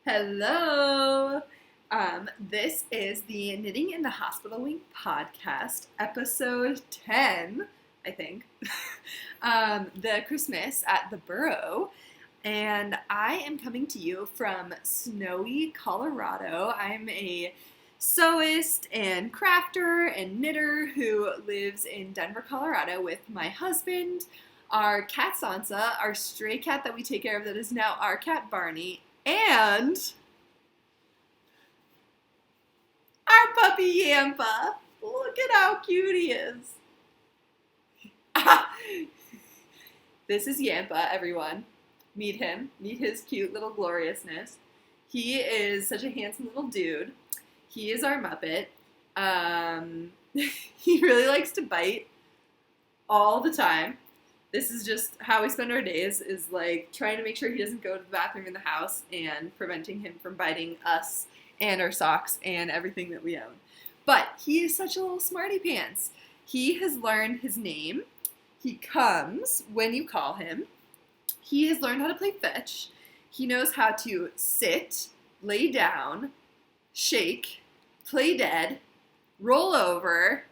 Hello! This is the Knitting in the Hospital Wing podcast, episode 10, I think. The Christmas at the Burrow. And I am coming to you from snowy Colorado. I'm a sewist and crafter and knitter who lives in Denver, Colorado with my husband, our cat Sansa, our stray cat that we take care of that is now our cat Barney, and our puppy Yampa. Look at how cute he is. This is Yampa, everyone. Meet him. Meet his cute little gloriousness. He is such a handsome little dude. He is our Muppet. He really likes to bite all the time. This is just how we spend our days, is like trying to make sure he doesn't go to the bathroom in the house and preventing him from biting us and our socks and everything that we own. But he is such a little smarty pants. He has learned his name. He comes when you call him. He has learned how to play fetch. He knows how to sit, lay down, shake, play dead, roll over.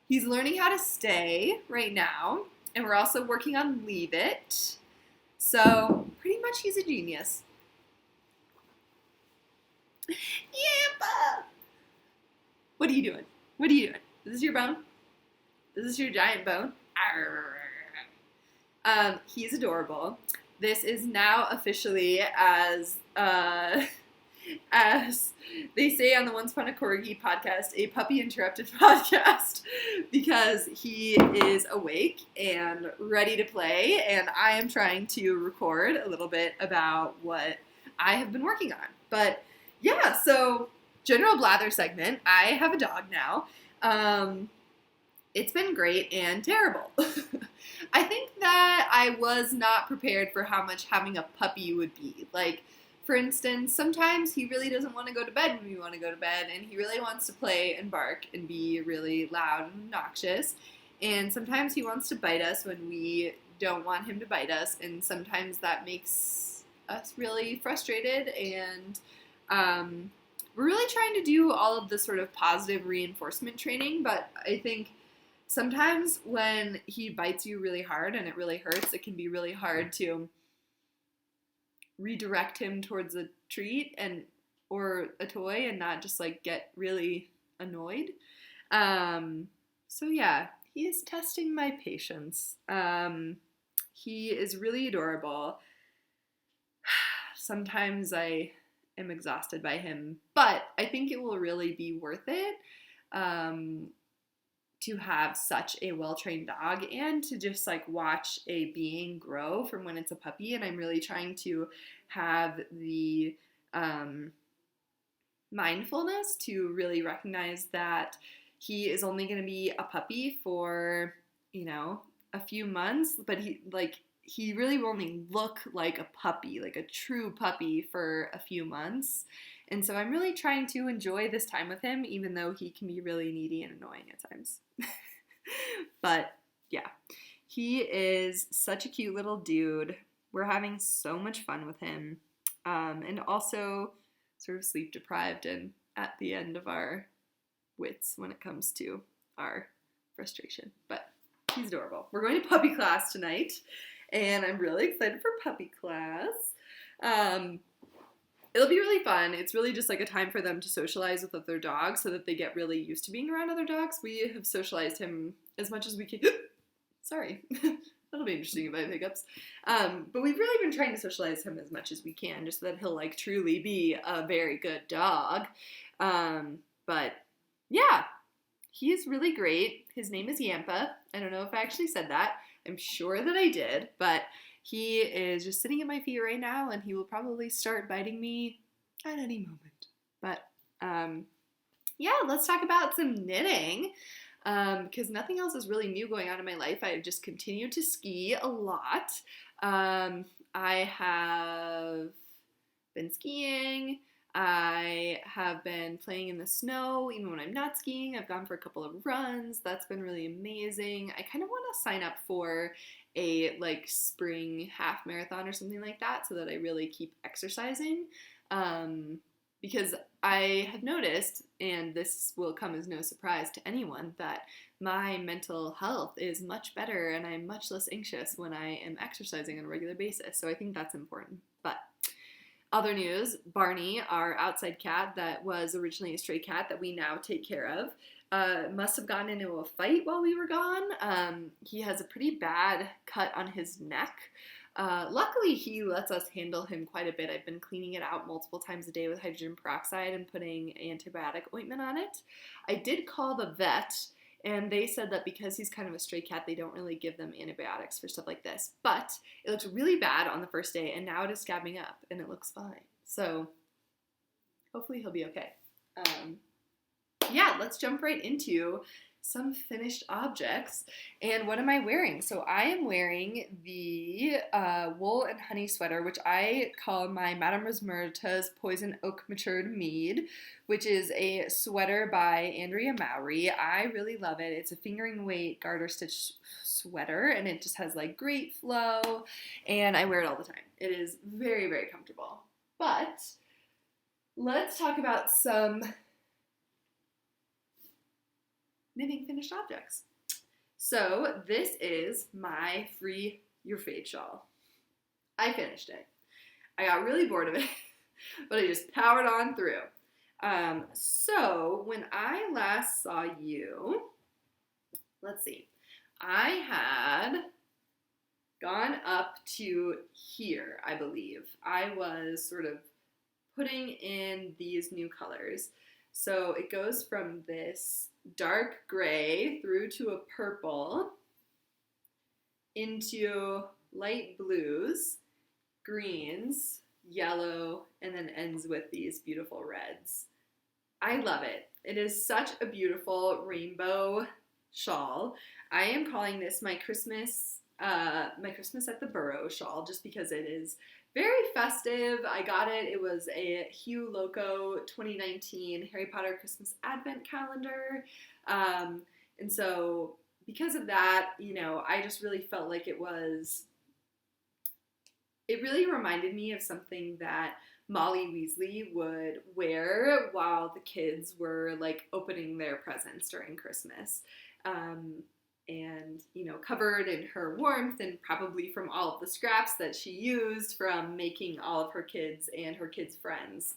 He's learning how to stay right now, and we're also working on Lillet. So, pretty much he's a genius. Yampa! What are you doing? What are you doing? Is this your bone? Is this your giant bone? He's adorable. This is now officially as they say on the Once Upon a Corgi podcast, a puppy interrupted podcast, because he is awake and ready to play, and I am trying to record a little bit about what I have been working on. But yeah, so general blather segment. I have a dog now. It's been great and terrible. I think that I was not prepared for how much having a puppy would be. Like, for instance, sometimes he really doesn't want to go to bed when we want to go to bed, and he really wants to play and bark and be really loud and obnoxious. And sometimes he wants to bite us when we don't want him to bite us, and sometimes that makes us really frustrated, and we're really trying to do all of the sort of positive reinforcement training, but I think sometimes when he bites you really hard and it really hurts, it can be really hard to redirect him towards a treat or a toy and not just like get really annoyed. So yeah, he is testing my patience. He is really adorable. Sometimes I am exhausted by him, but I think it will really be worth it to have such a well-trained dog and to just like watch a being grow from when it's a puppy. And I'm really trying to have the mindfulness to really recognize that he is only going to be a puppy for, a few months, but he really will only look like a puppy, like a true puppy, for a few months. And so I'm really trying to enjoy this time with him, even though he can be really needy and annoying at times. But yeah, he is such a cute little dude. We're having so much fun with him. And also sort of sleep deprived and at the end of our wits when it comes to our frustration. But he's adorable. We're going to puppy class tonight, and I'm really excited for puppy class. It'll be really fun. It's really just like a time for them to socialize with other dogs so that they get really used to being around other dogs. We have socialized him as much as we can. Sorry. That'll be interesting if I have hiccups. But we've really been trying to socialize him as much as we can, just so that he'll like truly be a very good dog. But yeah, he is really great. His name is Yampa. I don't know if I actually said that. I'm sure that I did, but he is just sitting at my feet right now, and he will probably start biting me at any moment. But yeah, let's talk about some knitting. Because nothing else is really new going on in my life. I've just continued to ski a lot. I have been skiing. I have been playing in the snow even when I'm not skiing. I've gone for a couple of runs. That's been really amazing. I kind of want to sign up for a like spring half marathon or something like that, so that I really keep exercising. Because I have noticed, and this will come as no surprise to anyone, that my mental health is much better and I'm much less anxious when I am exercising on a regular basis. So I think that's important. But other news, Barney, our outside cat that was originally a stray cat that we now take care of, must have gotten into a fight while we were gone. He has a pretty bad cut on his neck. Luckily, he lets us handle him quite a bit. I've been cleaning it out multiple times a day with hydrogen peroxide and putting antibiotic ointment on it. I did call the vet, and they said that because he's kind of a stray cat, they don't really give them antibiotics for stuff like this. But it looked really bad on the first day, and now it is scabbing up, and it looks fine. So hopefully he'll be okay. Yeah, let's jump right into some finished objects. And what am I wearing? So I am wearing the wool and honey sweater, which I call my Madame Rosmerta's Poison Oak Matured Mead, which is a sweater by Andrea Mowry. I really love it. It's a fingering weight garter stitch sweater, and it just has like great flow, and I wear it all the time. It is very, very comfortable. But let's talk about some knitting finished objects. So this is my Free Your Fade shawl. I finished it. I got really bored of it, but I just powered on through. So when I last saw you, let's see, I had gone up to here, I believe. I was sort of putting in these new colors. So it goes from this dark gray through to a purple, into light blues, greens, yellow, and then ends with these beautiful reds. I love it. It is such a beautiful rainbow shawl. I am calling this my Christmas at the Burrow shawl, just because it is very festive. I got it. It was a Loco 2019 Harry Potter Christmas Advent calendar. And so because of that, you know, I just really felt like it really reminded me of something that Molly Weasley would wear while the kids were like opening their presents during Christmas. And, you know, covered in her warmth and probably from all of the scraps that she used from making all of her kids and her kids' friends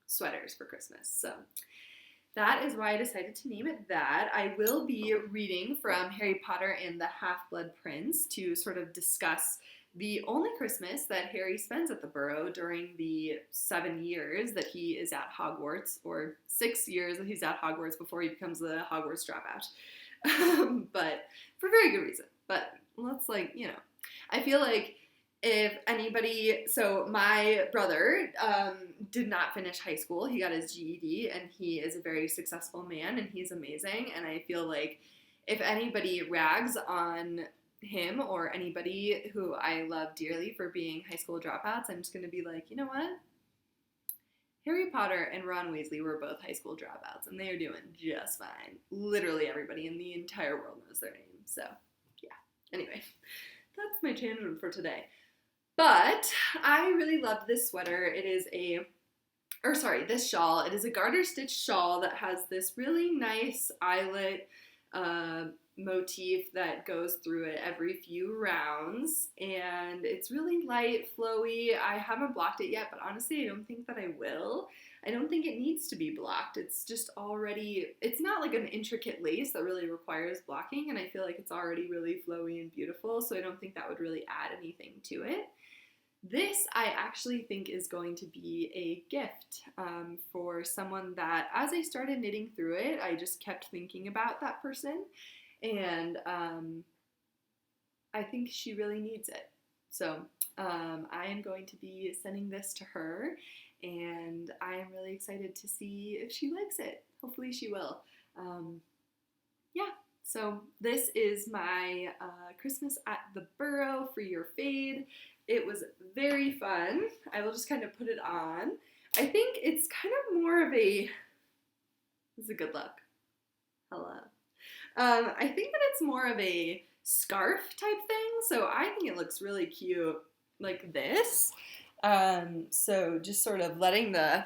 sweaters for Christmas. So that is why I decided to name it that. I will be reading from Harry Potter and the Half-Blood Prince to sort of discuss the only Christmas that Harry spends at the Burrow during the 7 years that he is at Hogwarts, or 6 years that he's at Hogwarts before he becomes the Hogwarts dropout. But for very good reason. But let's I feel like if anybody, so my brother did not finish high school. He got his GED, and he is a very successful man, and he's amazing. And I feel like if anybody rags on him or anybody who I love dearly for being high school dropouts, I'm just going to be like, you know what? Harry Potter and Ron Weasley were both high school dropouts, and they are doing just fine. Literally everybody in the entire world knows their name. So, yeah. Anyway, that's my tangent for today. But I really loved this sweater. It is this shawl. It is a garter stitch shawl that has this really nice eyelet motif that goes through it every few rounds, and it's really light, flowy. I haven't blocked it yet, but honestly I don't think that I will. I don't think it needs to be blocked. It's just already, it's not like an intricate lace that really requires blocking, and I feel like it's already really flowy and beautiful, so I don't think that would really add anything to it. This I actually think is going to be a gift for someone that, as I started knitting through it, I just kept thinking about that person. And I think she really needs it. So I am going to be sending this to her, and I am really excited to see if she likes it. Hopefully she will. Yeah, so this is my Christmas at the Burrow for your fade. It was very fun. I will just kind of put it on. I think it's kind of more of a, this is a good look. Hello. I think that it's more of a scarf type thing. So I think it looks really cute like this. So just sort of letting the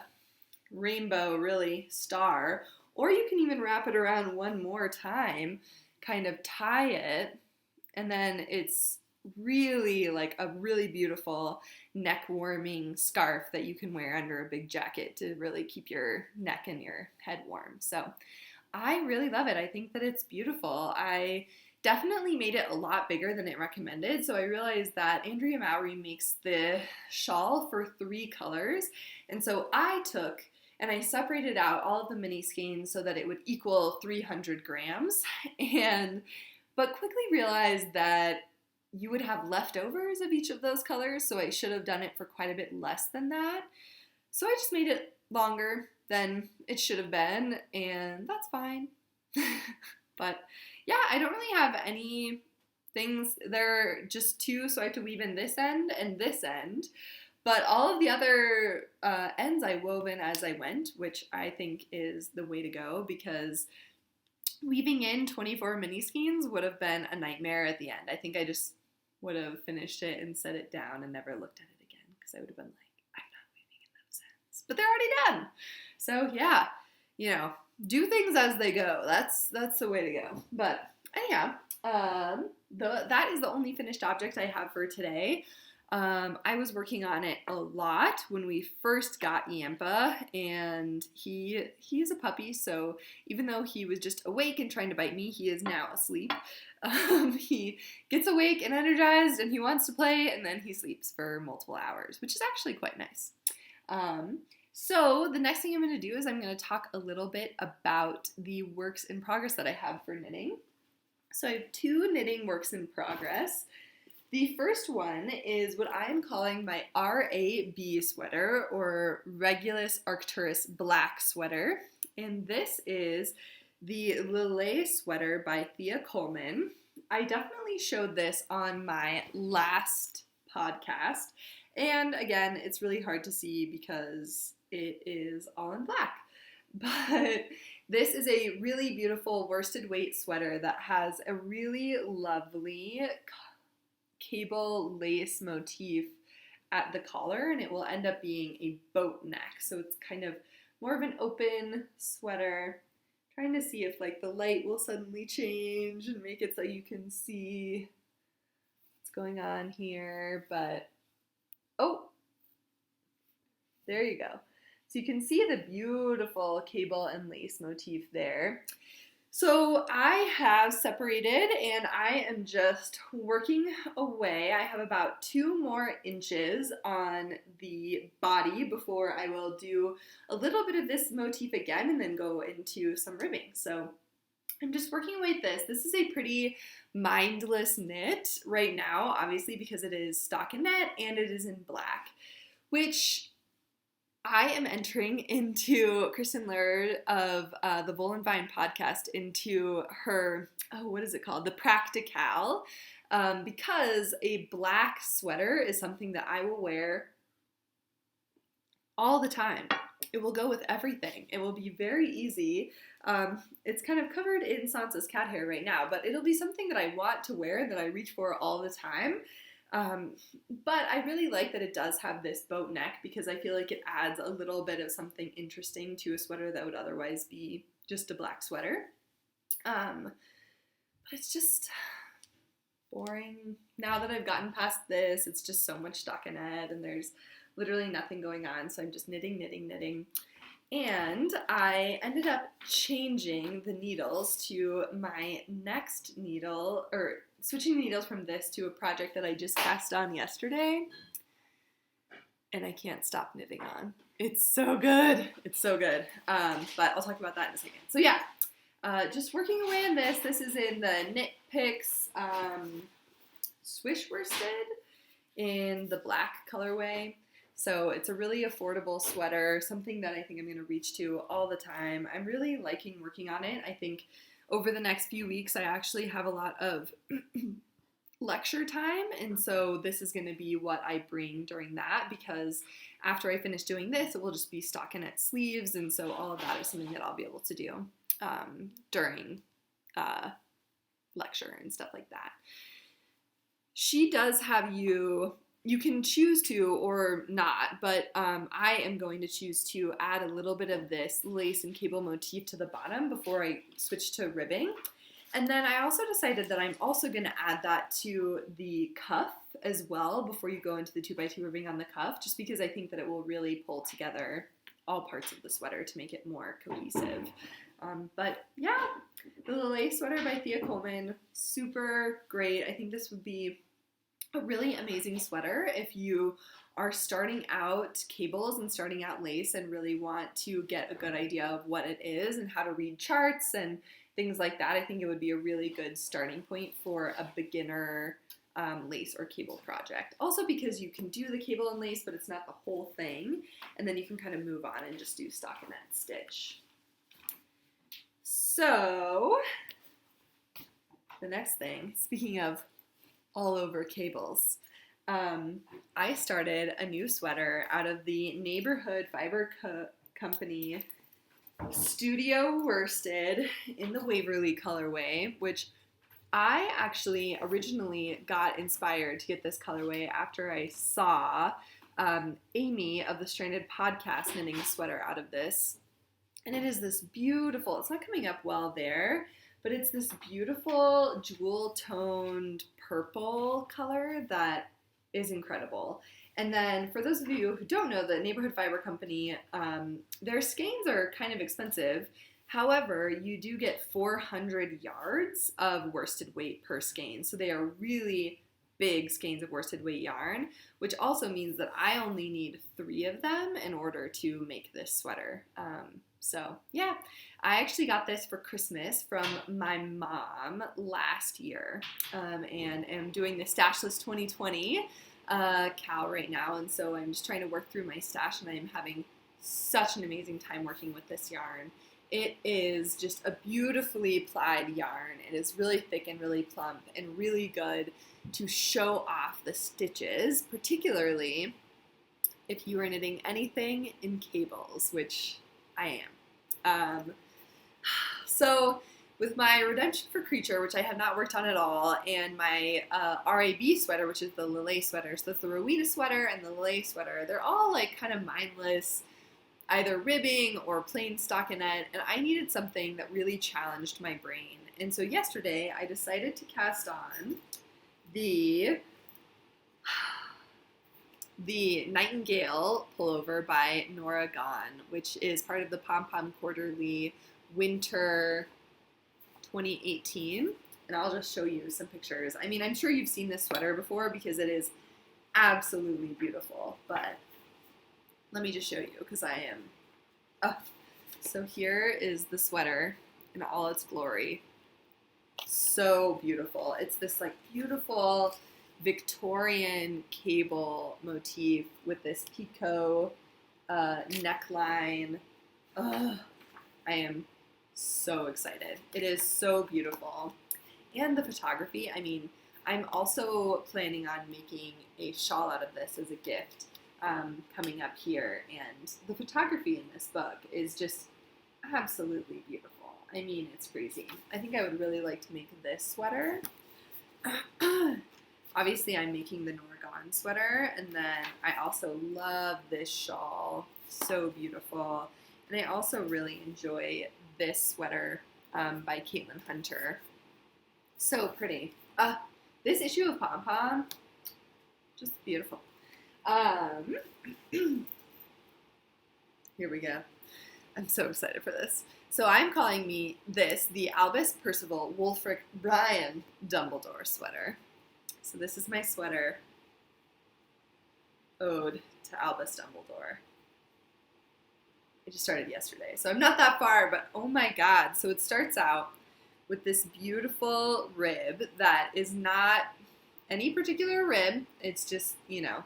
rainbow really star, or you can even wrap it around one more time, kind of tie it, and then it's really like a really beautiful neck warming scarf that you can wear under a big jacket to really keep your neck and your head warm. So I really love it. I think that it's beautiful. I definitely made it a lot bigger than it recommended. So I realized that Andrea Mowry makes the shawl for 3 colors. And so I took and I separated out all of the mini skeins so that it would equal 300 grams. But quickly realized that you would have leftovers of each of those colors, so I should have done it for quite a bit less than that. So I just made it longer than it should have been, and that's fine. But yeah, I don't really have any things. There are just 2, so I have to weave in this end and this end. But all of the other ends I wove in as I went, which I think is the way to go, because weaving in 24 mini skeins would have been a nightmare at the end. I think I just would have finished it and set it down and never looked at it again, because I would have been like, I'm not weaving in those ends. But they're already done. So yeah, do things as they go. That's the way to go. But anyhow, that is the only finished object I have for today. I was working on it a lot when we first got Yampa, and he's a puppy, so even though he was just awake and trying to bite me, he is now asleep. He gets awake and energized, and he wants to play, and then he sleeps for multiple hours, which is actually quite nice. So the next thing I'm going to do is I'm going to talk a little bit about the works in progress that I have for knitting. So I have 2 knitting works in progress. The first one is what I am calling my RAB sweater, or Regulus Arcturus black sweater. And this is the Lillet sweater by Thea Coleman. I definitely showed this on my last podcast. And again, it's really hard to see because it is all in black. But this is a really beautiful worsted weight sweater that has a really lovely cable lace motif at the collar, and it will end up being a boat neck. So it's kind of more of an open sweater. I'm trying to see if like the light will suddenly change and make it so you can see what's going on here, but oh, there you go. So you can see the beautiful cable and lace motif there. So I have separated and I am just working away. I have about 2 more inches on the body before I will do a little bit of this motif again and then go into some ribbing. So I'm just working away at this. This is a pretty mindless knit right now, obviously because it is stockinette and it is in black, which I am entering into Kristen Laird of the Vole and Vine podcast into her, what is it called? The Practical, because a black sweater is something that I will wear all the time. It will go with everything. It will be very easy. It's kind of covered in Sansa's cat hair right now, but it'll be something that I want to wear, that I reach for all the time. But I really like that it does have this boat neck because I feel like it adds a little bit of something interesting to a sweater that would otherwise be just a black sweater. But it's just boring. Now that I've gotten past this, it's just so much stockinette and there's literally nothing going on. So I'm just knitting, knitting, knitting. And I ended up changing the needles to my next needle, or switching needles from this to a project that I just cast on yesterday. And I can't stop knitting on. It's so good. It's so good. But I'll talk about that in a second. So yeah, just working away on this. This is in the Knit Picks Swish worsted in the black colorway. So it's a really affordable sweater, something that I think I'm going to reach to all the time. I'm really liking working on it. I think over the next few weeks, I actually have a lot of lecture time, and so this is going to be what I bring during that, because after I finish doing this, it will just be stockinette sleeves, and so all of that is something that I'll be able to do during lecture and stuff like that. She does have you can choose to or not, but I am going to choose to add a little bit of this lace and cable motif to the bottom before I switch to ribbing. And then I also decided that I'm also going to add that to the cuff as well before you go into the 2x2 ribbing on the cuff, just because I think that it will really pull together all parts of the sweater to make it more cohesive. But yeah, the Lillet sweater by Thea Coleman, super great. I think this would be a really amazing sweater if you are starting out cables and starting out lace and really want to get a good idea of what it is and how to read charts and things like that. I think it would be a really good starting point for a beginner lace or cable project. Also because you can do the cable and lace, but it's not the whole thing, and then you can kind of move on and just do stockinette stitch. So the next thing, speaking of all over cables, I started a new sweater out of the Neighborhood Fiber Company Studio Worsted in the Waverly colorway, which I actually originally got inspired to get this colorway after I saw Amy of the Stranded Podcast knitting a sweater out of this. And it is this beautiful, it's not coming up well there, but it's this beautiful jewel-toned purple color that is incredible. And then for those of you who don't know, the Neighborhood Fiber Company, their skeins are kind of expensive. However, you do get 400 yards of worsted weight per skein. So they are really big skeins of worsted weight yarn, which also means that I only need 3 of them in order to make this sweater. So yeah, I actually got this for Christmas from my mom last year, and am doing the Stash List 2020 Cal right now, and so I'm just trying to work through my stash, and I'm having such an amazing time working with this yarn. It is just a beautifully plied yarn. It is really thick and really plump and really good to show off the stitches, particularly if you are knitting anything in cables, which I am. So with my Redemption for Creature, which I have not worked on at all, and my RAB sweater, which is the Lillet sweater, so that's the Rowena sweater and the Lillet sweater, they're all like kind of mindless, either ribbing or plain stockinette, and I needed something that really challenged my brain. And so yesterday I decided to cast on the Nightingale pullover by Norah Gaughan, which is part of the Pom Pom Quarterly Winter 2018. And I'll just show you some pictures. I mean, I'm sure you've seen this sweater before because it is absolutely beautiful, but let me just show you because I am... Oh. So here is the sweater in all its glory. So beautiful. It's this like beautiful Victorian cable motif with this picot neckline. I am so excited. It is so beautiful. And the photography, I mean, I'm also planning on making a shawl out of this as a gift coming up here. And the photography in this book is just absolutely beautiful. I mean, it's crazy. I think I would really like to make this sweater. Obviously, I'm making the Norah Gaughan sweater, and then I also love this shawl. So beautiful. And I also really enjoy this sweater by Caitlin Hunter. So pretty. This issue of Pom Pom, just beautiful. Here we go. I'm so excited for this. So I'm calling this the Albus, Percival, Wulfric, Brian Dumbledore sweater. So this is my sweater ode to Albus Dumbledore. It just started yesterday, so I'm not that far, but oh my god. So it starts out with this beautiful rib that is not any particular rib. It's just, you know,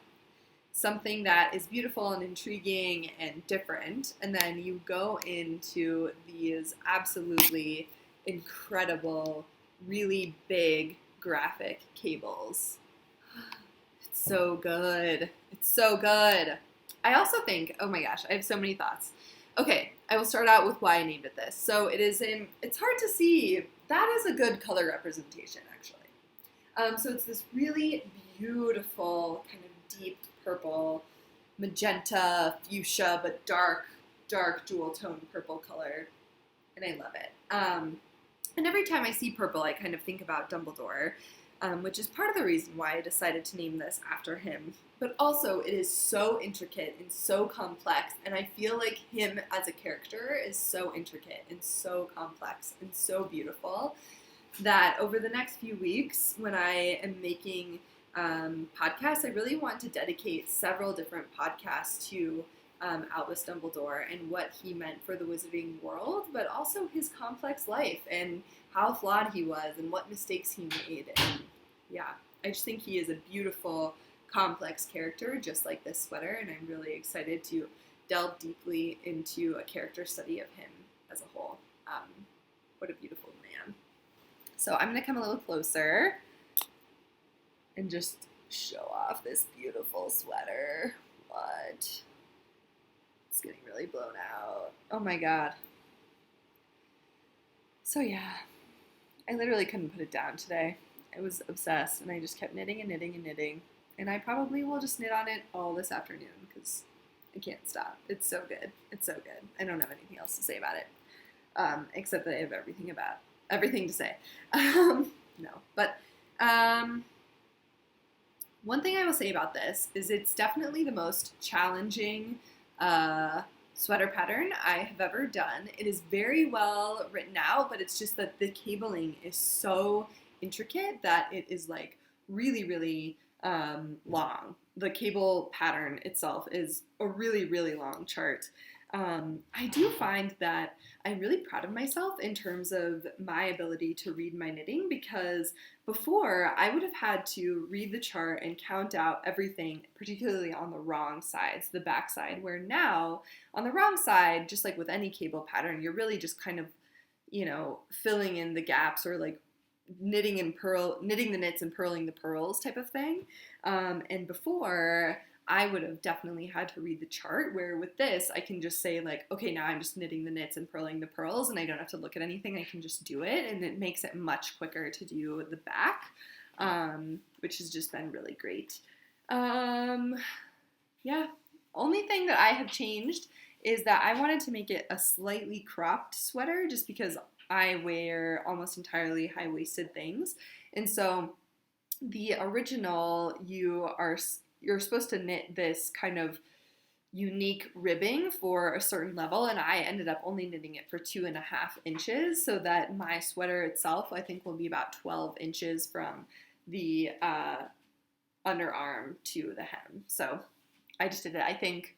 something that is beautiful and intriguing and different. And then you go into these absolutely incredible, really big graphic cables. It's so good. It's so good. I also think, oh my gosh, I have so many thoughts. Okay, I will start out with why I named it this. So it's hard to see that is a good color representation, actually. So it's this really beautiful kind of deep purple, magenta, fuchsia, but dark dual tone purple color, and I love it. And every time I see purple, I kind of think about Dumbledore, which is part of the reason why I decided to name this after him. But also, it is so intricate and so complex, and I feel like him as a character is so intricate and so complex and so beautiful that over the next few weeks, when I am making podcasts, I really want to dedicate several different podcasts to Albus Dumbledore and what he meant for the wizarding world, but also his complex life and how flawed he was and what mistakes he made. And yeah, I just think he is a beautiful, complex character, just like this sweater, and I'm really excited to delve deeply into a character study of him as a whole. What a beautiful man. So I'm going to come a little closer and just show off this beautiful sweater. What? It's getting really blown out. Oh my god. So yeah, I literally couldn't put it down today. I was obsessed and I just kept knitting and knitting and knitting. And I probably will just knit on it all this afternoon because I can't stop. It's so good. It's so good. I don't have anything else to say about it. Except that I have everything to say. No, but one thing I will say about this is it's definitely the most challenging sweater pattern I have ever done. It is very well written out, but it's just that the cabling is so intricate that it is like really, really long. The cable pattern itself is a really, really long chart. I do find that I'm really proud of myself in terms of my ability to read my knitting, because before I would have had to read the chart and count out everything, particularly on the wrong sides, the back side, where now on the wrong side, just like with any cable pattern, you're really just kind of, filling in the gaps or like knitting the knits and purling the pearls type of thing. And before, I would have definitely had to read the chart, where with this, I can just say like, okay, now I'm just knitting the knits and purling the pearls, and I don't have to look at anything. I can just do it, and it makes it much quicker to do the back, which has just been really great. Yeah, only thing that I have changed is that I wanted to make it a slightly cropped sweater, just because I wear almost entirely high-waisted things, and so the original, you're supposed to knit this kind of unique ribbing for a certain level, and I ended up only knitting it for 2.5 inches, so that my sweater itself, I think, will be about 12 inches from the underarm to the hem. So I just did it, I think,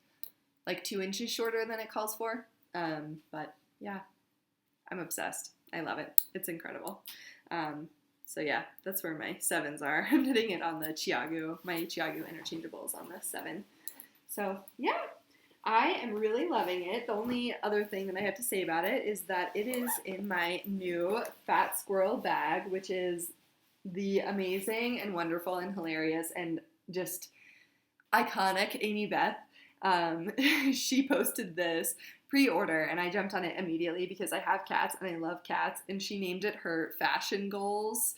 like 2 inches shorter than it calls for. But yeah, I'm obsessed. I love it. It's incredible. So yeah, that's where my 7s are. I'm knitting it on the my Chiagu interchangeables on the 7. So yeah, I am really loving it. The only other thing that I have to say about it is that it is in my new Fat Squirrel bag, which is the amazing and wonderful and hilarious and just iconic Amy Beth. She posted this pre-order and I jumped on it immediately because I have cats and I love cats, and she named it her fashion goals,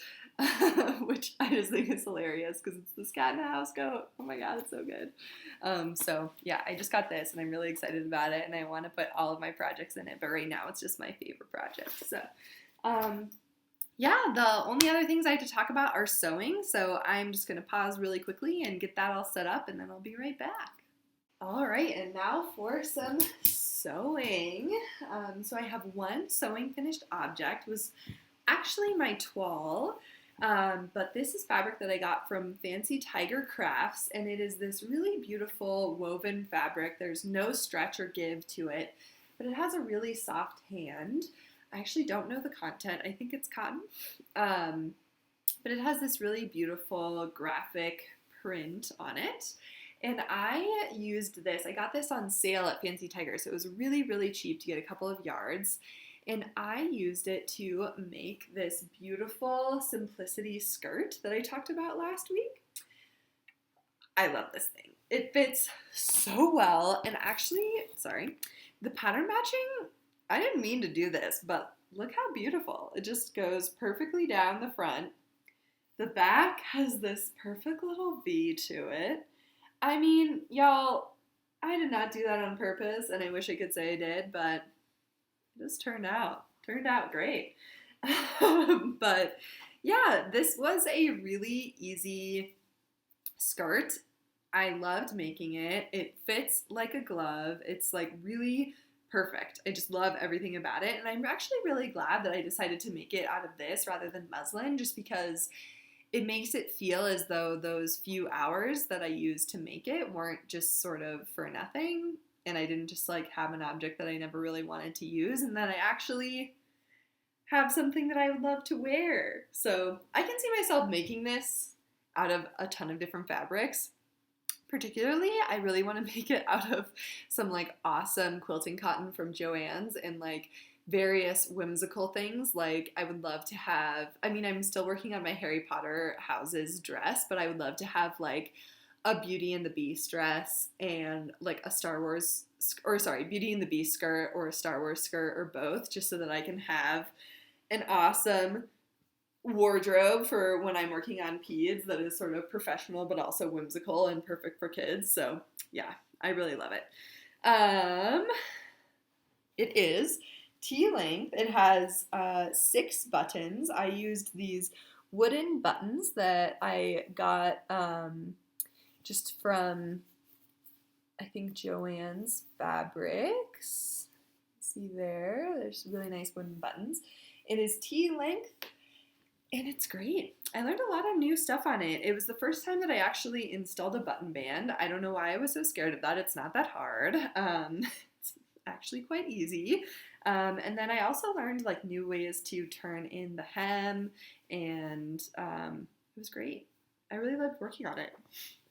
which I just think is hilarious because it's this cat in a house coat. Oh my god, it's so good. So yeah, I just got this and I'm really excited about it, and I want to put all of my projects in it, but right now it's just my favorite project. So yeah, the only other things I have to talk about are sewing, so I'm just going to pause really quickly and get that all set up, and then I'll be right back. All right, and now for some sewing. So I have one sewing finished object. It was actually my toile, but this is fabric that I got from Fancy Tiger Crafts, and it is this really beautiful woven fabric. There's no stretch or give to it, but it has a really soft hand. I actually don't know the content. I think it's cotton, but it has this really beautiful graphic print on it. And I used this, I got this on sale at Fancy Tiger, so it was really, really cheap to get a couple of yards. And I used it to make this beautiful simplicity skirt that I talked about last week. I love this thing. It fits so well, and actually, sorry, the pattern matching, I didn't mean to do this, but look how beautiful. It just goes perfectly down the front. The back has this perfect little V to it. I mean, y'all, I did not do that on purpose, and I wish I could say I did, but it just turned out great. But yeah, this was a really easy skirt. I loved making it. It fits like a glove. It's like really perfect. I just love everything about it. And I'm actually really glad that I decided to make it out of this rather than muslin, just because it makes it feel as though those few hours that I used to make it weren't just sort of for nothing. And I didn't just like have an object that I never really wanted to use, and that I actually have something that I would love to wear. So I can see myself making this out of a ton of different fabrics. Particularly, I really want to make it out of some like awesome quilting cotton from Joann's and like various whimsical things. Like I would love to have, I mean, I'm still working on my Harry Potter houses dress, but I would love to have like a Beauty and the Beast dress and like a Star Wars, or sorry, Beauty and the Beast skirt or a Star Wars skirt or both, just so that I can have an awesome wardrobe for when I'm working on peds that is sort of professional but also whimsical and perfect for kids. So yeah, I really love it. It is T-length. It has 6 buttons. I used these wooden buttons that I got just from, I think, Joann's Fabrics. See there's really nice wooden buttons. It is T-length. And it's great. I learned a lot of new stuff on it. It was the first time that I actually installed a button band. I don't know why I was so scared of that. It's not that hard. It's actually quite easy. And then I also learned like new ways to turn in the hem, and it was great. I really loved working on it.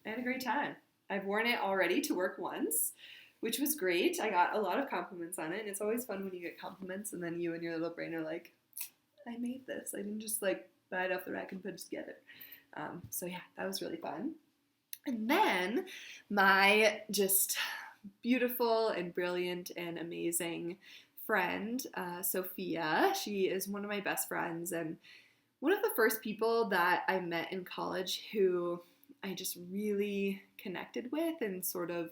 I had a great time. I've worn it already to work once, which was great. I got a lot of compliments on it, and it's always fun when you get compliments and then you and your little brain are like, I made this. I didn't just like buy it off the rack and put it together. So yeah, that was really fun. And then my just beautiful and brilliant and amazing friend, Sophia, she is one of my best friends and one of the first people that I met in college who I just really connected with and sort of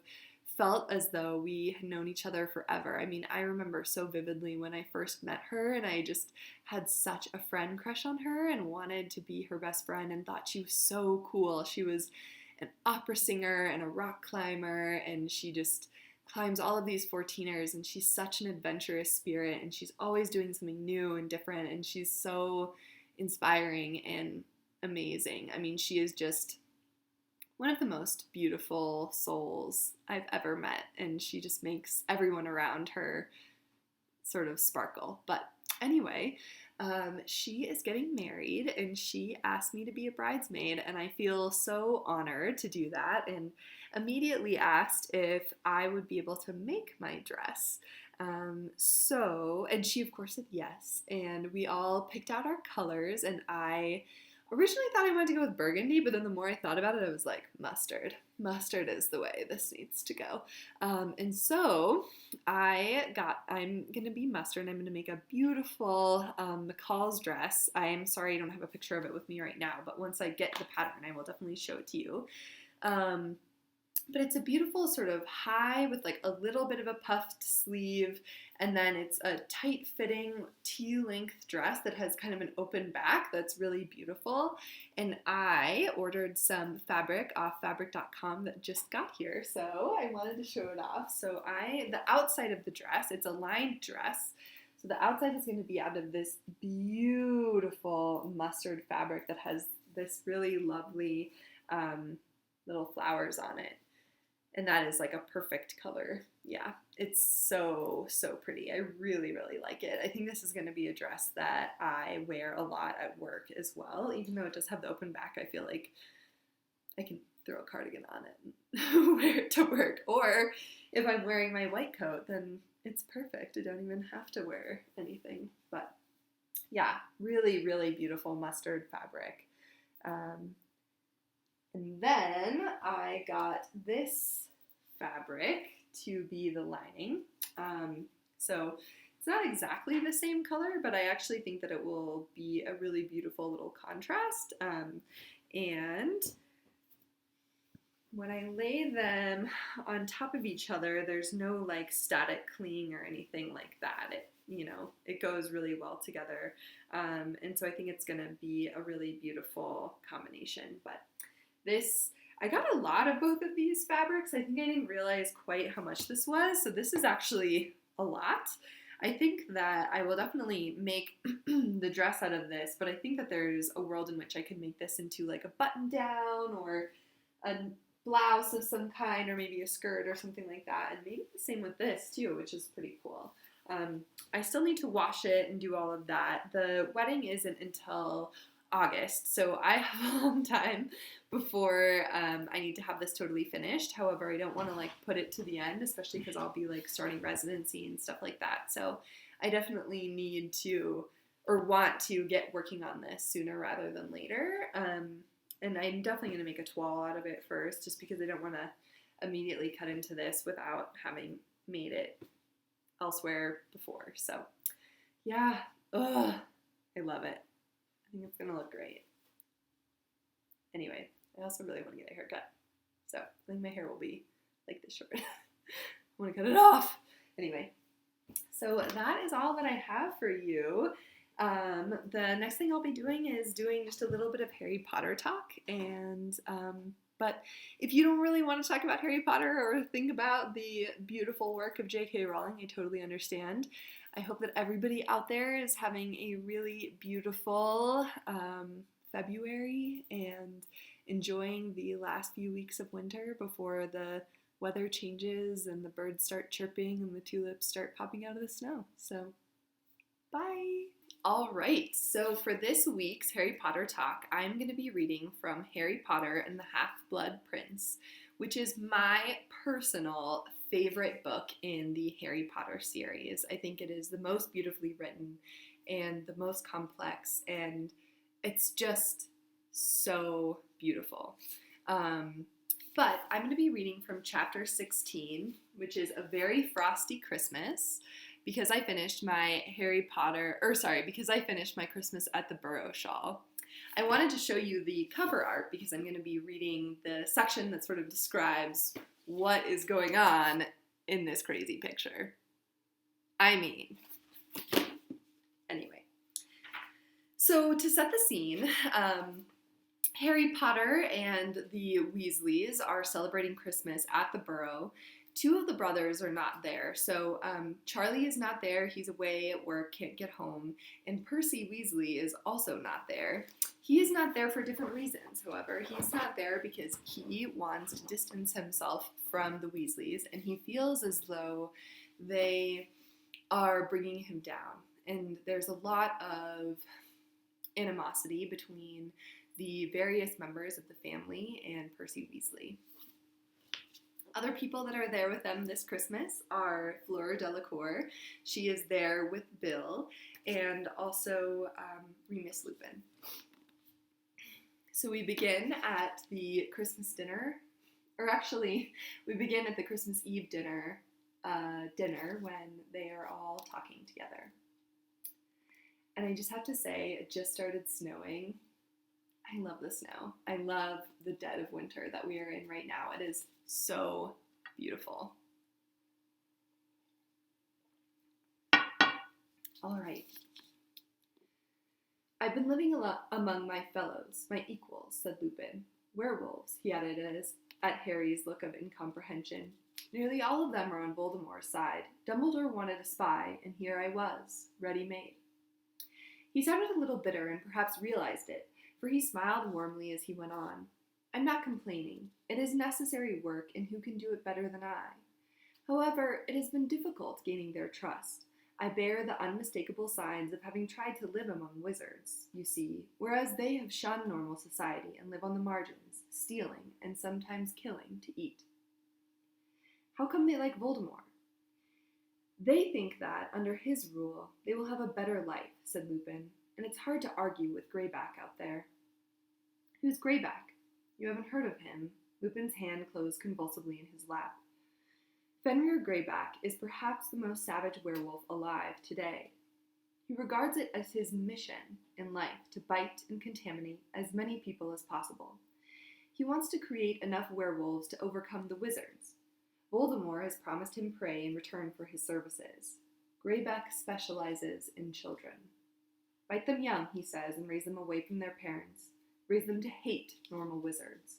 felt as though we had known each other forever. I mean, I remember so vividly when I first met her, and I just had such a friend crush on her and wanted to be her best friend and thought she was so cool. She was an opera singer and a rock climber, and she just climbs all of these 14ers, and she's such an adventurous spirit, and she's always doing something new and different, and she's so inspiring and amazing. I mean, she is just one of the most beautiful souls I've ever met, and she just makes everyone around her sort of sparkle. But anyway, she is getting married, and she asked me to be a bridesmaid, and I feel so honored to do that, and immediately asked if I would be able to make my dress. And she of course said yes, and we all picked out our colors, and I originally thought I wanted to go with burgundy, but then the more I thought about it, I was like, mustard. Mustard is the way this needs to go. And so I'm going to be mustard, and I'm going to make a beautiful McCall's dress. I'm sorry I don't have a picture of it with me right now, but once I get the pattern, I will definitely show it to you. But it's a beautiful sort of high with like a little bit of a puffed sleeve, and then it's a tight-fitting T-length dress that has kind of an open back that's really beautiful. And I ordered some fabric off fabric.com that just got here, so I wanted to show it off. So the outside of the dress, it's a lined dress, so the outside is going to be out of this beautiful mustard fabric that has this really lovely little flowers on it. And that is like a perfect color. Yeah, it's so, so pretty. I really, really like it. I think this is going to be a dress that I wear a lot at work as well. Even though it does have the open back, I feel like I can throw a cardigan on it and wear it to work. Or if I'm wearing my white coat, then it's perfect. I don't even have to wear anything. But yeah, really, really beautiful mustard fabric. And then I got this fabric to be the lining. So It's not exactly the same color, but I actually think that it will be a really beautiful little contrast. And when I lay them on top of each other, there's no like static cling or anything like that. It goes really well together. And so I think it's gonna be a really beautiful combination. But I got a lot of both of these fabrics. I think I didn't realize quite how much this was. So this is actually a lot. I think that I will definitely make the dress out of this, but I think that there's a world in which I could make this into like a button down or a blouse of some kind, or maybe a skirt or something like that. And maybe the same with this too, which is pretty cool. I still need to wash it and do all of that. The wedding isn't until August, so I have a long time before I need to have this totally finished. However, I don't want to like put it to the end, especially because I'll be like starting residency and stuff like that. So I definitely need to, or want to, get working on this sooner rather than later. And I'm definitely going to make a toile out of it first, just because I don't want to immediately cut into this without having made it elsewhere before. So yeah, I love it. I think it's gonna look great. Anyway, I also really want to get a haircut, so I think my hair will be like this short. I want to cut it off. Anyway, so that is all that I have for you. The next thing I'll be doing is doing just a little bit of Harry Potter talk, and but if you don't really want to talk about Harry Potter or think about the beautiful work of J.K. Rowling, I totally understand. I hope that everybody out there is having a really beautiful February and enjoying the last few weeks of winter before the weather changes and the birds start chirping and the tulips start popping out of the snow. So, bye! All right, so for this week's Harry Potter talk, I'm going to be reading from Harry Potter and the Half-Blood Prince, which is my personal favorite book in the Harry Potter series. I think it is the most beautifully written and the most complex, and it's just so beautiful. But I'm going to be reading from chapter 16, which is A Very Frosty Christmas, because I finished my because I finished my Christmas at the Burrow shawl. I wanted to show you the cover art because I'm going to be reading the section that sort of describes what is going on in this crazy picture. Anyway. So to set the scene, Harry Potter and the Weasleys are celebrating Christmas at the Burrow. Two of the brothers are not there, so Charlie is not there, he's away at work, can't get home, and Percy Weasley is also not there. He is not there for different reasons, however. He's not there because he wants to distance himself from the Weasleys, and he feels as though they are bringing him down, and there's a lot of animosity between the various members of the family and Percy Weasley. Other people that are there with them this Christmas are Fleur Delacour. She is there with Bill, and also Remus Lupin. So we begin at the Christmas dinner, or actually, we begin at the Christmas Eve dinner when they are all talking together. And I just have to say, it just started snowing. I love the snow. I love the dead of winter that we are in right now. It is so beautiful. All right. I've been living among my fellows, my equals, said Lupin. Werewolves, he added at Harry's look of incomprehension. Nearly all of them are on Voldemort's side. Dumbledore wanted a spy, and here I was, ready-made. He sounded a little bitter and perhaps realized it, for he smiled warmly as he went on. I'm not complaining. It is necessary work, and who can do it better than I? However, it has been difficult gaining their trust. I bear the unmistakable signs of having tried to live among wizards, you see, whereas they have shunned normal society and live on the margins, stealing and sometimes killing to eat. How come they like Voldemort? They think that, under his rule, they will have a better life, said Lupin, and it's hard to argue with Greyback out there. Who's Greyback? You haven't heard of him. Lupin's hand closed convulsively in his lap. Fenrir Greyback is perhaps the most savage werewolf alive today. He regards it as his mission in life to bite and contaminate as many people as possible. He wants to create enough werewolves to overcome the wizards. Voldemort has promised him prey in return for his services. Greyback specializes in children. Bite them young, he says, and raise them away from their parents. Raise them to hate normal wizards.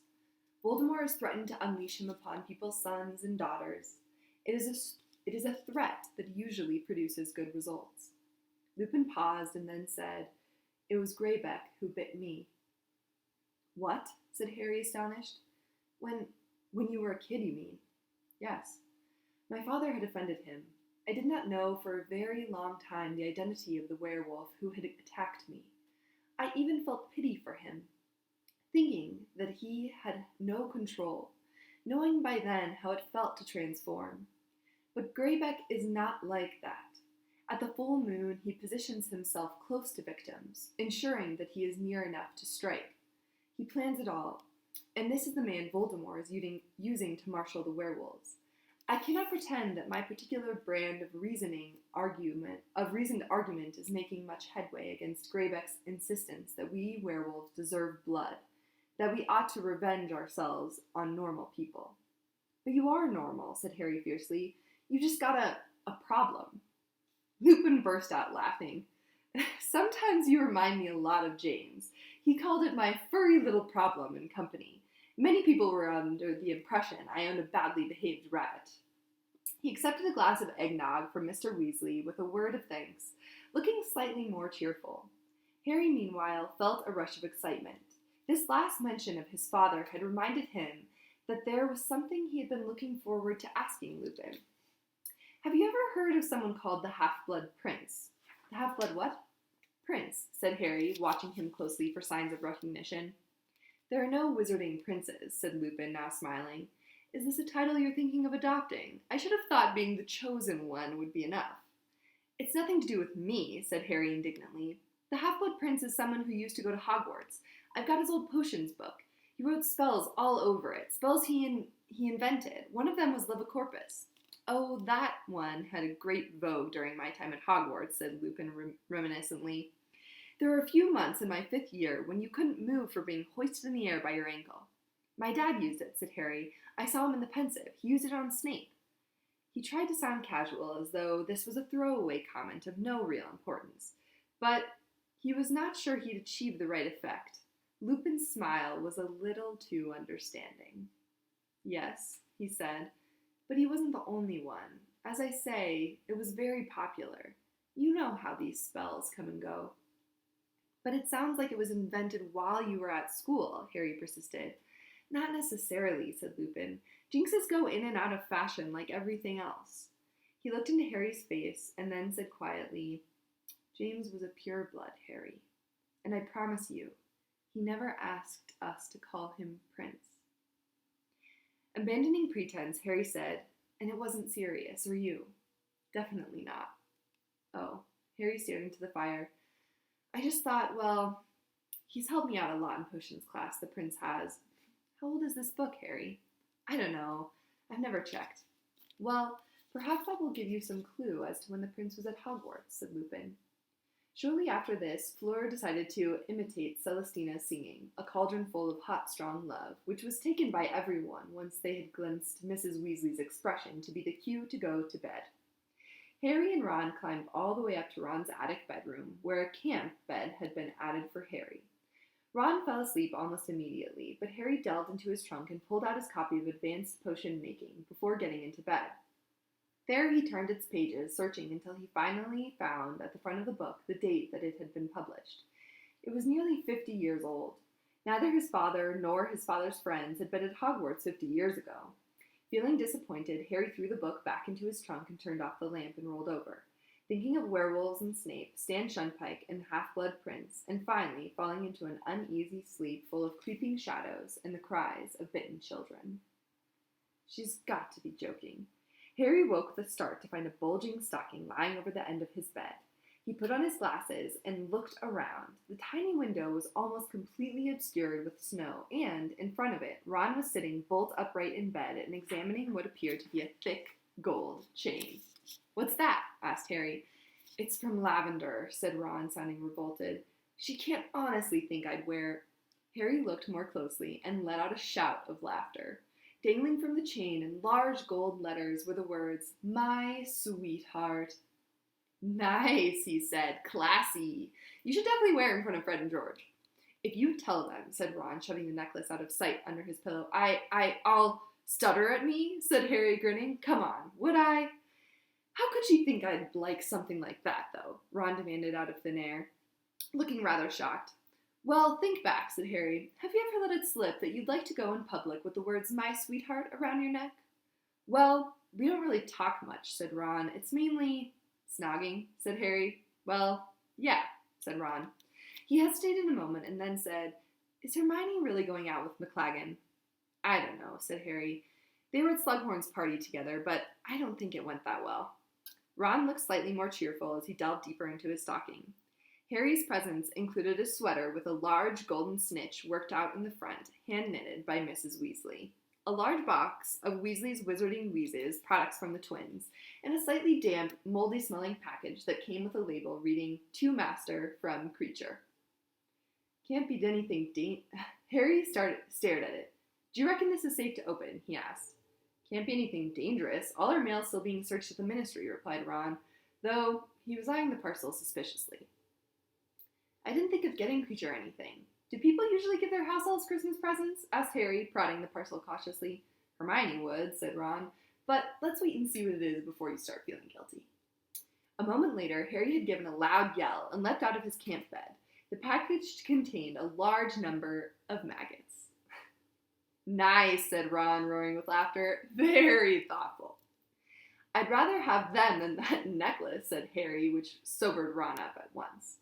Voldemort has threatened to unleash him upon people's sons and daughters. It is a threat that usually produces good results. Lupin paused and then said, "It was Greyback who bit me." "What?" said Harry, astonished. When you were a kid, you mean?" "Yes. My father had offended him. I did not know for a very long time the identity of the werewolf who had attacked me. I even felt pity for him, thinking that he had no control, knowing by then how it felt to transform. But Greyback is not like that. At the full moon, he positions himself close to victims, ensuring that he is near enough to strike. He plans it all, and this is the man Voldemort is using to marshal the werewolves. I cannot pretend that my particular brand of reasoned argument is making much headway against Greyback's insistence that we werewolves deserve blood, that we ought to revenge ourselves on normal people." "But you are normal," said Harry fiercely. "You just got a problem." Lupin burst out laughing. "Sometimes you remind me a lot of James. He called it my furry little problem in company. Many people were under the impression I owned a badly behaved rabbit." He accepted a glass of eggnog from Mr. Weasley with a word of thanks, looking slightly more cheerful. Harry, meanwhile, felt a rush of excitement. This last mention of his father had reminded him that there was something he had been looking forward to asking Lupin. "Have you ever heard of someone called the Half-Blood Prince?" "The Half-Blood what?" "Prince," said Harry, watching him closely for signs of recognition. "There are no wizarding princes," said Lupin, now smiling. "Is this a title you're thinking of adopting? I should have thought being the chosen one would be enough." "It's nothing to do with me," said Harry indignantly. "The Half-Blood Prince is someone who used to go to Hogwarts. I've got his old potions book. He wrote spells all over it, spells he invented. One of them was Levicorpus." "Oh, that one had a great vogue during my time at Hogwarts," said Lupin reminiscently. "There were a few months in my 5th year when you couldn't move for being hoisted in the air by your ankle." "My dad used it," said Harry. "I saw him in the pensive. He used it on Snape." He tried to sound casual, as though this was a throwaway comment of no real importance, but he was not sure he'd achieved the right effect. Lupin's smile was a little too understanding. "Yes," he said, "but he wasn't the only one. As I say, it was very popular. You know how these spells come and go." "But it sounds like it was invented while you were at school," Harry persisted. "Not necessarily," said Lupin. "Jinxes go in and out of fashion like everything else." He looked into Harry's face and then said quietly, "James was a pureblood, Harry. And I promise you, he never asked us to call him Prince." Abandoning pretense, Harry said, "And it wasn't serious, or you?" "Definitely not." "Oh." Harry stared into the fire. "I just thought, well, he's helped me out a lot in potions class, the Prince has." "How old is this book, Harry?" "I don't know. I've never checked." "Well, perhaps that will give you some clue as to when the Prince was at Hogwarts," said Lupin. Shortly after this, Fleur decided to imitate Celestina's singing, A Cauldron Full of Hot, Strong Love, which was taken by everyone once they had glimpsed Mrs. Weasley's expression to be the cue to go to bed. Harry and Ron climbed all the way up to Ron's attic bedroom, where a camp bed had been added for Harry. Ron fell asleep almost immediately, but Harry delved into his trunk and pulled out his copy of Advanced Potion Making before getting into bed. There he turned its pages, searching until he finally found at the front of the book the date that it had been published. It was nearly 50 years old. Neither his father nor his father's friends had been at Hogwarts 50 years ago. Feeling disappointed, Harry threw the book back into his trunk and turned off the lamp and rolled over, thinking of werewolves and Snape, Stan Shunpike, and Half-Blood Prince, and finally falling into an uneasy sleep full of creeping shadows and the cries of bitten children. She's got to be joking. Harry woke with a start to find a bulging stocking lying over the end of his bed. He put on his glasses and looked around. The tiny window was almost completely obscured with snow, and, in front of it, Ron was sitting bolt upright in bed and examining what appeared to be a thick, gold chain. What's that? Asked Harry. It's from Lavender, said Ron, sounding revolted. She can't honestly think I'd wear... Harry looked more closely and let out a shout of laughter. Dangling from the chain in large gold letters were the words, "My sweetheart." Nice, he said. Classy. You should definitely wear it in front of Fred and George. If you tell them, said Ron, shoving the necklace out of sight under his pillow. I'll stutter at me, said Harry, grinning. Come on, would I? How could she think I'd like something like that, though? Ron demanded out of thin air, looking rather shocked. Well, think back, said Harry. Have you ever let it slip that you'd like to go in public with the words, "My sweetheart," around your neck? Well, we don't really talk much, said Ron. It's mainly... Snogging, said Harry. Well, yeah, said Ron. He hesitated a moment and then said, Is Hermione really going out with McLaggen? I don't know, said Harry. They were at Slughorn's party together, but I don't think it went that well. Ron looked slightly more cheerful as he delved deeper into his stocking. Harry's presents included a sweater with a large golden snitch worked out in the front, hand-knitted by Mrs. Weasley, a large box of Weasley's Wizarding Wheezes, products from the twins, and a slightly damp, moldy-smelling package that came with a label reading, To Master from Creature. Can't be anything Harry stared at it. Do you reckon this is safe to open? He asked. Can't be anything dangerous. All our mail's still being searched at the Ministry, replied Ron, though he was eyeing the parcel suspiciously. I didn't think of getting Creature anything. Do people usually give their house elves Christmas presents? Asked Harry, prodding the parcel cautiously. Hermione would, said Ron, but let's wait and see what it is before you start feeling guilty. A moment later, Harry had given a loud yell and leapt out of his camp bed. The package contained a large number of maggots. Nice, said Ron, roaring with laughter. Very thoughtful. I'd rather have them than that necklace, said Harry, which sobered Ron up at once.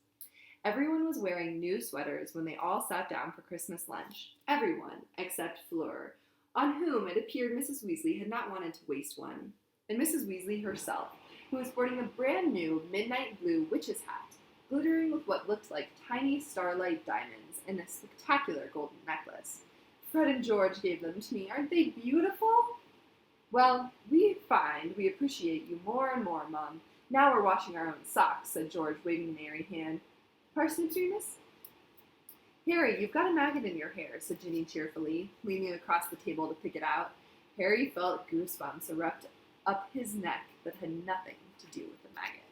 Everyone was wearing new sweaters when they all sat down for Christmas lunch. Everyone, except Fleur, on whom it appeared Mrs. Weasley had not wanted to waste one, and Mrs. Weasley herself, who was sporting a brand new midnight blue witch's hat, glittering with what looked like tiny starlight diamonds and a spectacular golden necklace. Fred and George gave them to me. Aren't they beautiful? Well, we find we appreciate you more and more, Mum. Now we're washing our own socks, said George, waving an airy hand. Parsnips, Remus? Harry, you've got a maggot in your hair, said Ginny cheerfully, leaning across the table to pick it out. Harry felt goosebumps erupt up his neck that had nothing to do with the maggot.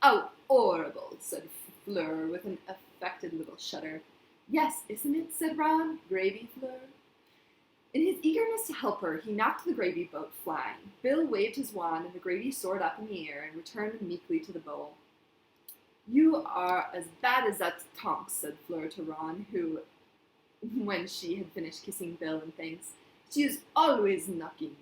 Oh, horrible, said Fleur with an affected little shudder. Yes, isn't it, said Ron. Gravy, Fleur. In his eagerness to help her, he knocked the gravy boat flying. Bill waved his wand, and the gravy soared up in the air and returned meekly to the bowl. You are as bad as that Tonks, said Fleur to Ron, who, when she had finished kissing Bill and thanks, she is always knocking.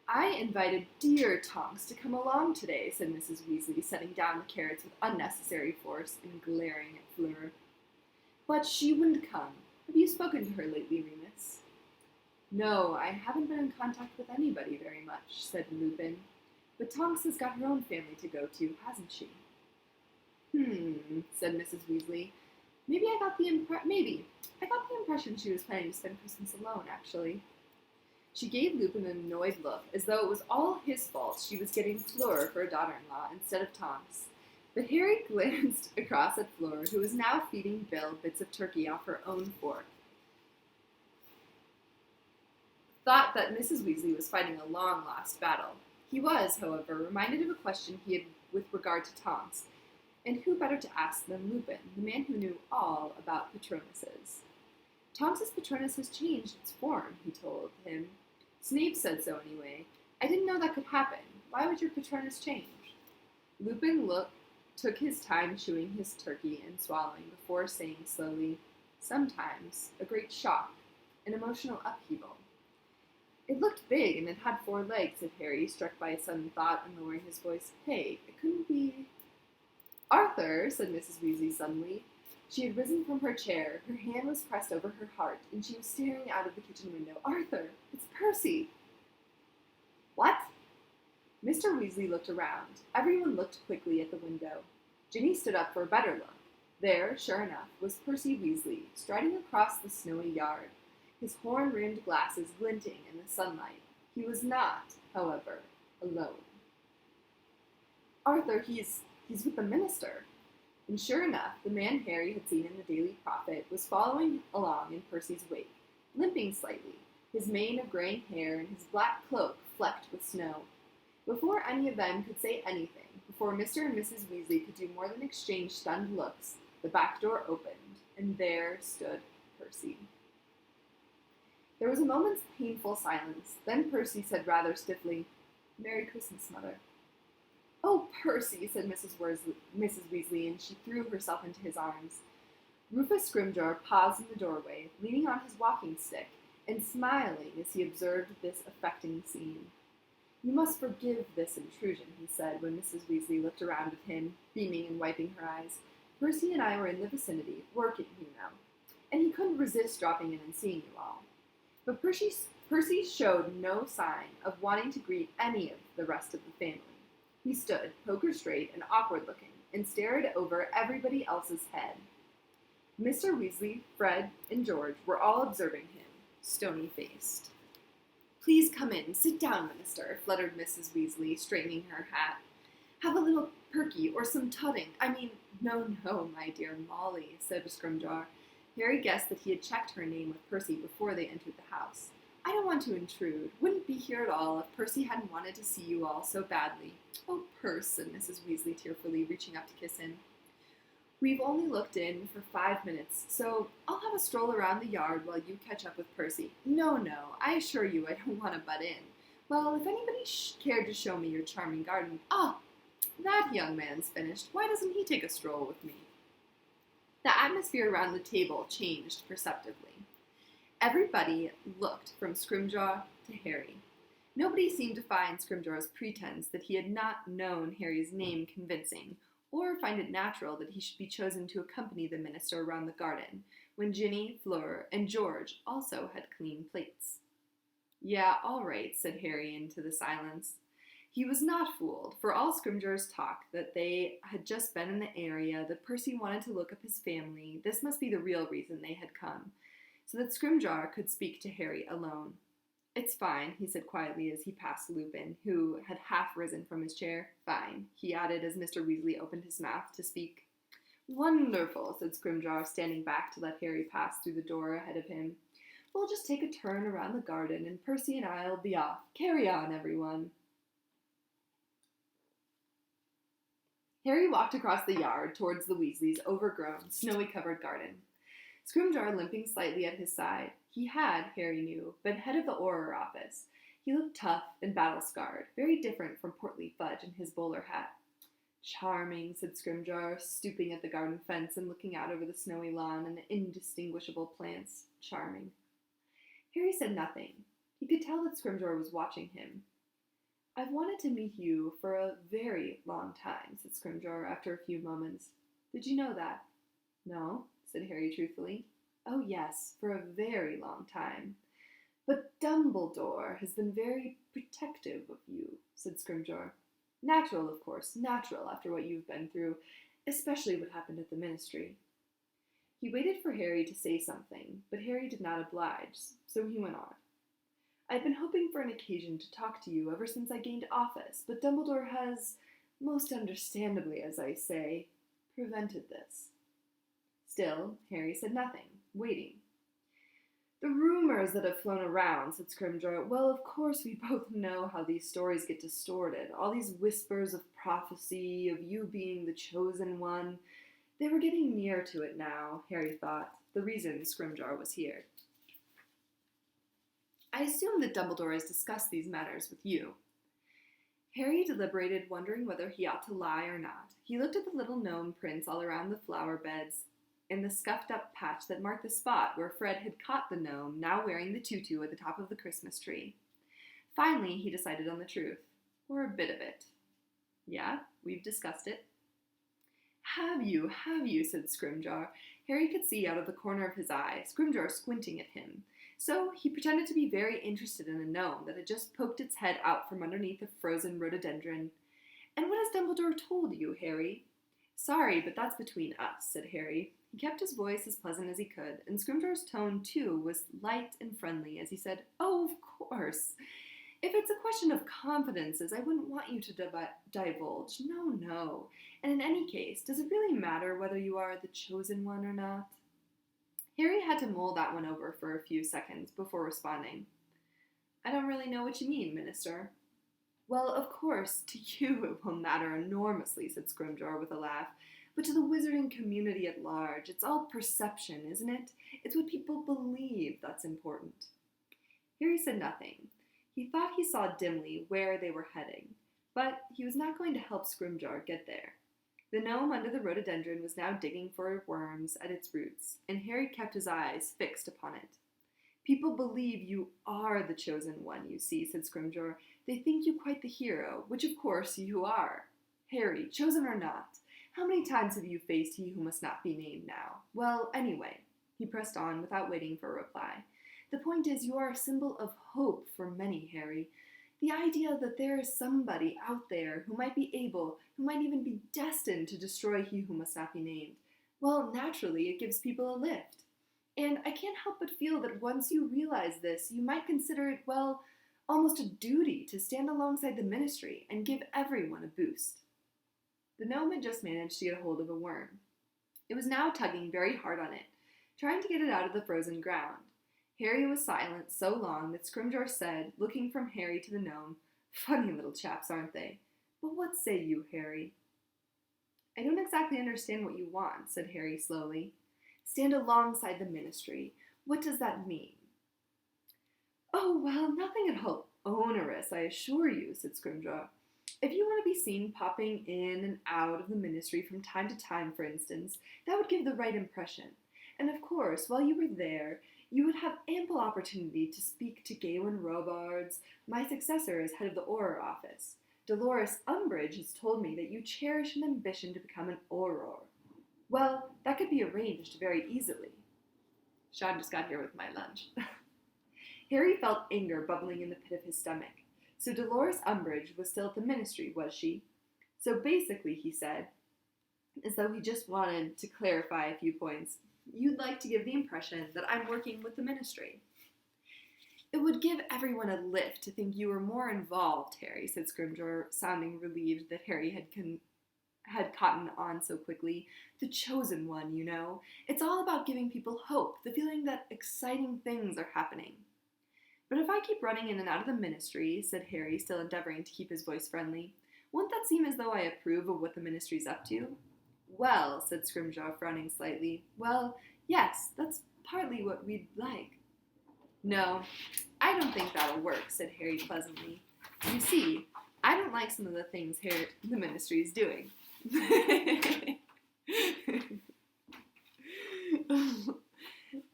I invited dear Tonks to come along today, said Mrs. Weasley, setting down the carrots with unnecessary force and glaring at Fleur. But she wouldn't come. Have you spoken to her lately, Remus? No, I haven't been in contact with anybody very much, said Lupin. But Tonks has got her own family to go to, hasn't she? Said Mrs. Weasley. Maybe I got the impression she was planning to spend Christmas alone, actually. She gave Lupin an annoyed look, as though it was all his fault she was getting Fleur for a daughter-in-law instead of Tonks. But Harry glanced across at Fleur, who was now feeding Bill bits of turkey off her own fork. Thought that Mrs. Weasley was fighting a long-lost battle. He was, however, reminded of a question he had with regard to Tonks, and who better to ask than Lupin, the man who knew all about Patronuses. Tonks's Patronus has changed its form, he told him. Snape said so anyway. I didn't know that could happen. Why would your Patronus change? Lupin took his time chewing his turkey and swallowing before saying slowly, sometimes a great shock, an emotional upheaval. It looked big and it had 4 legs, said Harry, struck by a sudden thought and lowering his voice. Hey, it couldn't be... Arthur, said Mrs. Weasley suddenly. She had risen from her chair, her hand was pressed over her heart, and she was staring out of the kitchen window. Arthur, it's Percy! What? Mr. Weasley looked around. Everyone looked quickly at the window. Ginny stood up for a better look. There, sure enough, was Percy Weasley, striding across the snowy yard, his horn-rimmed glasses glinting in the sunlight. He was not however, alone. "Arthur, he's with the minister." And sure enough, the man Harry had seen in the Daily Prophet was following along in Percy's wake, limping slightly, his mane of graying hair and his black cloak flecked with snow. Before any of them could say anything, before Mr. and Mrs. Weasley could do more than exchange stunned looks, the back door opened, and there stood Percy. There was a moment's painful silence. Then Percy said rather stiffly, "Merry Christmas, Mother." "Oh, Percy," said Mrs. Weasley, and she threw herself into his arms. Rufus Scrimgeour paused in the doorway, leaning on his walking stick, and smiling as he observed this affecting scene. "You must forgive this intrusion," he said, when Mrs. Weasley looked around at him, beaming and wiping her eyes. "Percy and I were in the vicinity, working, you know, and he couldn't resist dropping in and seeing you all." But Percy showed no sign of wanting to greet any of the rest of the family. He stood, poker straight and awkward-looking, and stared over everybody else's head. Mr. Weasley, Fred, and George were all observing him, stony-faced. "Please come in. Sit down, Minister," fluttered Mrs. Weasley, straightening her hat. "Have a little perky or some tutting. No, my dear Molly," said Scrimgeour. Harry guessed that he had checked her name with Percy before they entered the house. "I don't want to intrude. Wouldn't be here at all if Percy hadn't wanted to see you all so badly." "Oh, Perce," said Mrs. Weasley tearfully, reaching up to kiss him. "We've only looked in for 5 minutes, so I'll have a stroll around the yard while you catch up with Percy." No, I assure you I don't want to butt in." "Well, if anybody cared to show me your charming garden—" "Ah, that young man's finished. Why doesn't he take a stroll with me?" The atmosphere around the table changed perceptibly. Everybody looked from Scrimgeour to Harry. Nobody seemed to find Scrimgeour's pretense that he had not known Harry's name convincing, or find it natural that he should be chosen to accompany the minister around the garden, when Ginny, Fleur, and George also had clean plates. "Yeah, all right," said Harry into the silence. He was not fooled, for all Scrimgeour's talk that they had just been in the area, that Percy wanted to look up his family. This must be the real reason they had come, so that Scrimgeour could speak to Harry alone. "It's fine," he said quietly as he passed Lupin, who had half risen from his chair. "Fine," he added as Mr. Weasley opened his mouth to speak. "Wonderful," said Scrimgeour, standing back to let Harry pass through the door ahead of him. "We'll just take a turn around the garden, and Percy and I'll be off. Carry on, everyone." Harry walked across the yard towards the Weasleys' overgrown, snowy-covered garden, Scrimgeour limping slightly at his side. He had, Harry knew, been head of the Auror office. He looked tough and battle-scarred, very different from portly Fudge in his bowler hat. "Charming," said Scrimgeour, stooping at the garden fence and looking out over the snowy lawn and the indistinguishable plants. "Charming." Harry said nothing. He could tell that Scrimgeour was watching him. "I've wanted to meet you for a very long time," said Scrimgeour after a few moments. "Did you know that?" "No," said Harry truthfully. "Oh, yes, for a very long time. But Dumbledore has been very protective of you," said Scrimgeour. "Natural, of course, natural after what you've been through, especially what happened at the ministry." He waited for Harry to say something, but Harry did not oblige, so he went on. "I've been hoping for an occasion to talk to you ever since I gained office, but Dumbledore has, most understandably, as I say, prevented this." Still, Harry said nothing, waiting. "The rumors that have flown around," said Scrimgeour, "well, of course we both know how these stories get distorted. All these whispers of prophecy, of you being the chosen one. They were getting near to it now, Harry thought, the reason Scrimgeour was here. "I assume that Dumbledore has discussed these matters with you." Harry deliberated, wondering whether he ought to lie or not. He looked at the little gnome prints all around the flower beds in the scuffed-up patch that marked the spot where Fred had caught the gnome, now wearing the tutu at the top of the Christmas tree. Finally, he decided on the truth, or a bit of it. "Yeah, we've discussed it." Have you, said Scrimgeour. Harry could see out of the corner of his eye, Scrimgeour squinting at him. So he pretended to be very interested in a gnome that had just poked its head out from underneath a frozen rhododendron. "And what has Dumbledore told you, Harry?" "Sorry, but that's between us," said Harry. He kept his voice as pleasant as he could, and Scrimgeour's tone, too, was light and friendly as he said, "Oh, of course. If it's a question of confidences, I wouldn't want you to divulge. No. And in any case, does it really matter whether you are the chosen one or not? Harry had to mull that one over for a few seconds before responding. I don't really know what you mean, Minister. Well, of course, to you it will matter enormously, said Scrimgeour with a laugh. But to the wizarding community at large, it's all perception, isn't it? It's what people believe that's important. Harry said nothing. He thought he saw dimly where they were heading, but he was not going to help Scrimgeour get there. The gnome under the rhododendron was now digging for worms at its roots, and Harry kept his eyes fixed upon it. People believe you are the chosen one, you see, said Scrimgeour. They think you quite the hero, which of course you are. Harry, chosen or not, how many times have you faced he who must not be named now? Well, anyway, he pressed on without waiting for a reply. The point is, you are a symbol of hope for many, Harry. The idea that there is somebody out there who might be able, who might even be destined to destroy he who must not be named, well, naturally, it gives people a lift. And I can't help but feel that once you realize this, you might consider it, well, almost a duty to stand alongside the ministry and give everyone a boost. The gnome had just managed to get a hold of a worm. It was now tugging very hard on it, trying to get it out of the frozen ground. Harry was silent so long that Scrimgeour said, looking from Harry to the gnome, Funny little chaps, aren't they? But what say you, Harry? I don't exactly understand what you want, said Harry slowly. Stand alongside the ministry. What does that mean? Oh, well, nothing at all onerous, I assure you, said Scrimgeour. If you want to be seen popping in and out of the ministry from time to time, for instance, that would give the right impression. And of course, while you were there, you would have ample opportunity to speak to Gaughan Robards, my successor as head of the Auror office. Dolores Umbridge has told me that you cherish an ambition to become an Auror. Well, that could be arranged very easily. Sean just got here with my lunch. Harry felt anger bubbling in the pit of his stomach. So Dolores Umbridge was still at the ministry, was she? So basically, he said, as though he just wanted to clarify a few points, you'd like to give the impression that I'm working with the ministry. It would give everyone a lift to think you were more involved, Harry, said Scrimgeour, sounding relieved that Harry had cottoned on so quickly. The chosen one, you know. It's all about giving people hope, the feeling that exciting things are happening. But if I keep running in and out of the ministry, said Harry, still endeavoring to keep his voice friendly, won't that seem as though I approve of what the ministry's up to? Well, said Scrimgeour, frowning slightly, well, yes, that's partly what we'd like. No, I don't think that'll work, said Harry pleasantly. You see, I don't like some of the things the ministry's doing.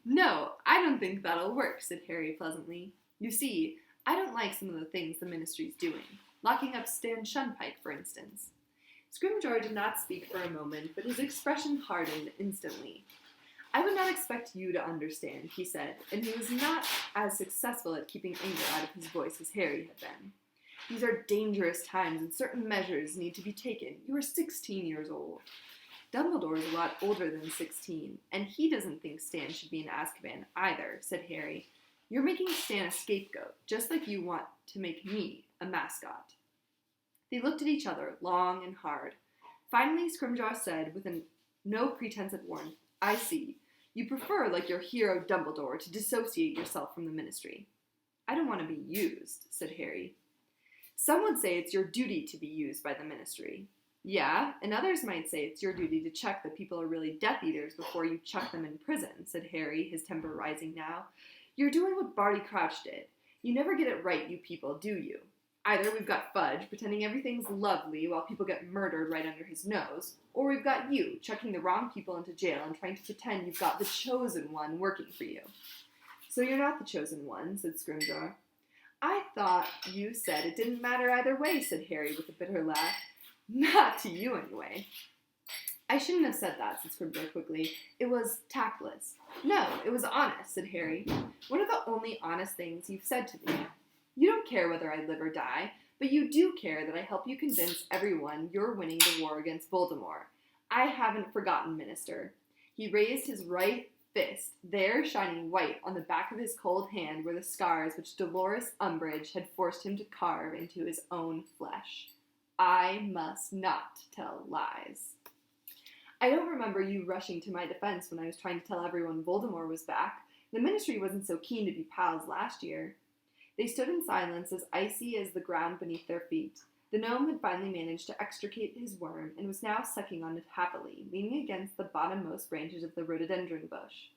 No, I don't think that'll work, said Harry pleasantly. You see, I don't like some of the things the ministry's doing. Locking up Stan Shunpike, for instance. Scrimgeour did not speak for a moment, but his expression hardened instantly. I would not expect you to understand, he said, and he was not as successful at keeping anger out of his voice as Harry had been. These are dangerous times, and certain measures need to be taken. You are 16 years old. Dumbledore is a lot older than 16, and he doesn't think Stan should be in Azkaban either, said Harry. You're making Stan a scapegoat, just like you want to make me a mascot. They looked at each other, long and hard. Finally, Scrimgeour said, with no pretense at warmth, I see. You prefer, like your hero Dumbledore, to dissociate yourself from the ministry. I don't want to be used, said Harry. Some would say it's your duty to be used by the ministry. Yeah, and others might say it's your duty to check that people are really Death Eaters before you chuck them in prison, said Harry, his temper rising now. You're doing what Barty Crouch did. You never get it right, you people, do you? Either we've got Fudge pretending everything's lovely while people get murdered right under his nose, or we've got you chucking the wrong people into jail and trying to pretend you've got the chosen one working for you. So you're not the chosen one, said Scrimgeour. I thought you said it didn't matter either way, said Harry with a bitter laugh. Not to you, anyway. I shouldn't have said that, said Scrimgeour quickly. It was tactless. No, it was honest, said Harry. One of the only honest things you've said to me. You don't care whether I live or die, but you do care that I help you convince everyone you're winning the war against Voldemort. I haven't forgotten, Minister. He raised his right fist. There, shining white on the back of his cold hand, were the scars which Dolores Umbridge had forced him to carve into his own flesh. I must not tell lies. I don't remember you rushing to my defense when I was trying to tell everyone Voldemort was back. The Ministry wasn't so keen to be pals last year. They stood in silence, as icy as the ground beneath their feet. The gnome had finally managed to extricate his worm, and was now sucking on it happily, leaning against the bottommost branches of the rhododendron bush.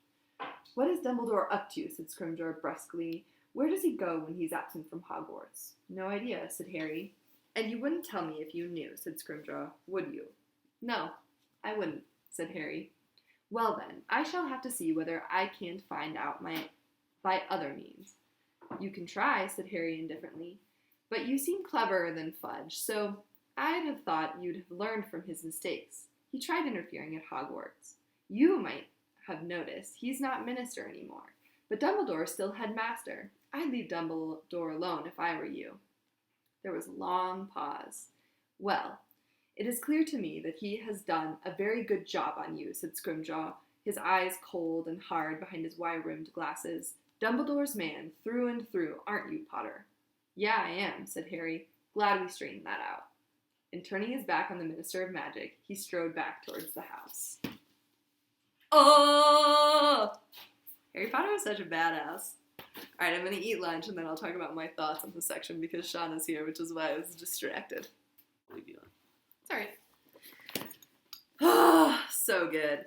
What is Dumbledore up to? Said Scrimgeour brusquely. Where does he go when he's absent from Hogwarts? No idea, said Harry. And you wouldn't tell me if you knew, said Scrimgeour, would you? No, I wouldn't, said Harry. Well then, I shall have to see whether I can't find out by other means. You can try, said Harry indifferently. But you seem cleverer than Fudge, so I'd have thought you'd have learned from his mistakes. He tried interfering at Hogwarts. You might have noticed he's not minister anymore, but Dumbledore's still headmaster. I'd leave Dumbledore alone if I were you. There was a long pause. Well, it is clear to me that he has done a very good job on you, said Scrimgeour, his eyes cold and hard behind his wide-rimmed glasses. Dumbledore's man, through and through, aren't you, Potter? Yeah, I am, said Harry, glad we straightened that out. And turning his back on the Minister of Magic, he strode back towards the house. Oh! Harry Potter is such a badass. Alright, I'm going to eat lunch, and then I'll talk about my thoughts on the section, because Sean is here, which is why I was distracted. Leave you Sorry. Oh, so good.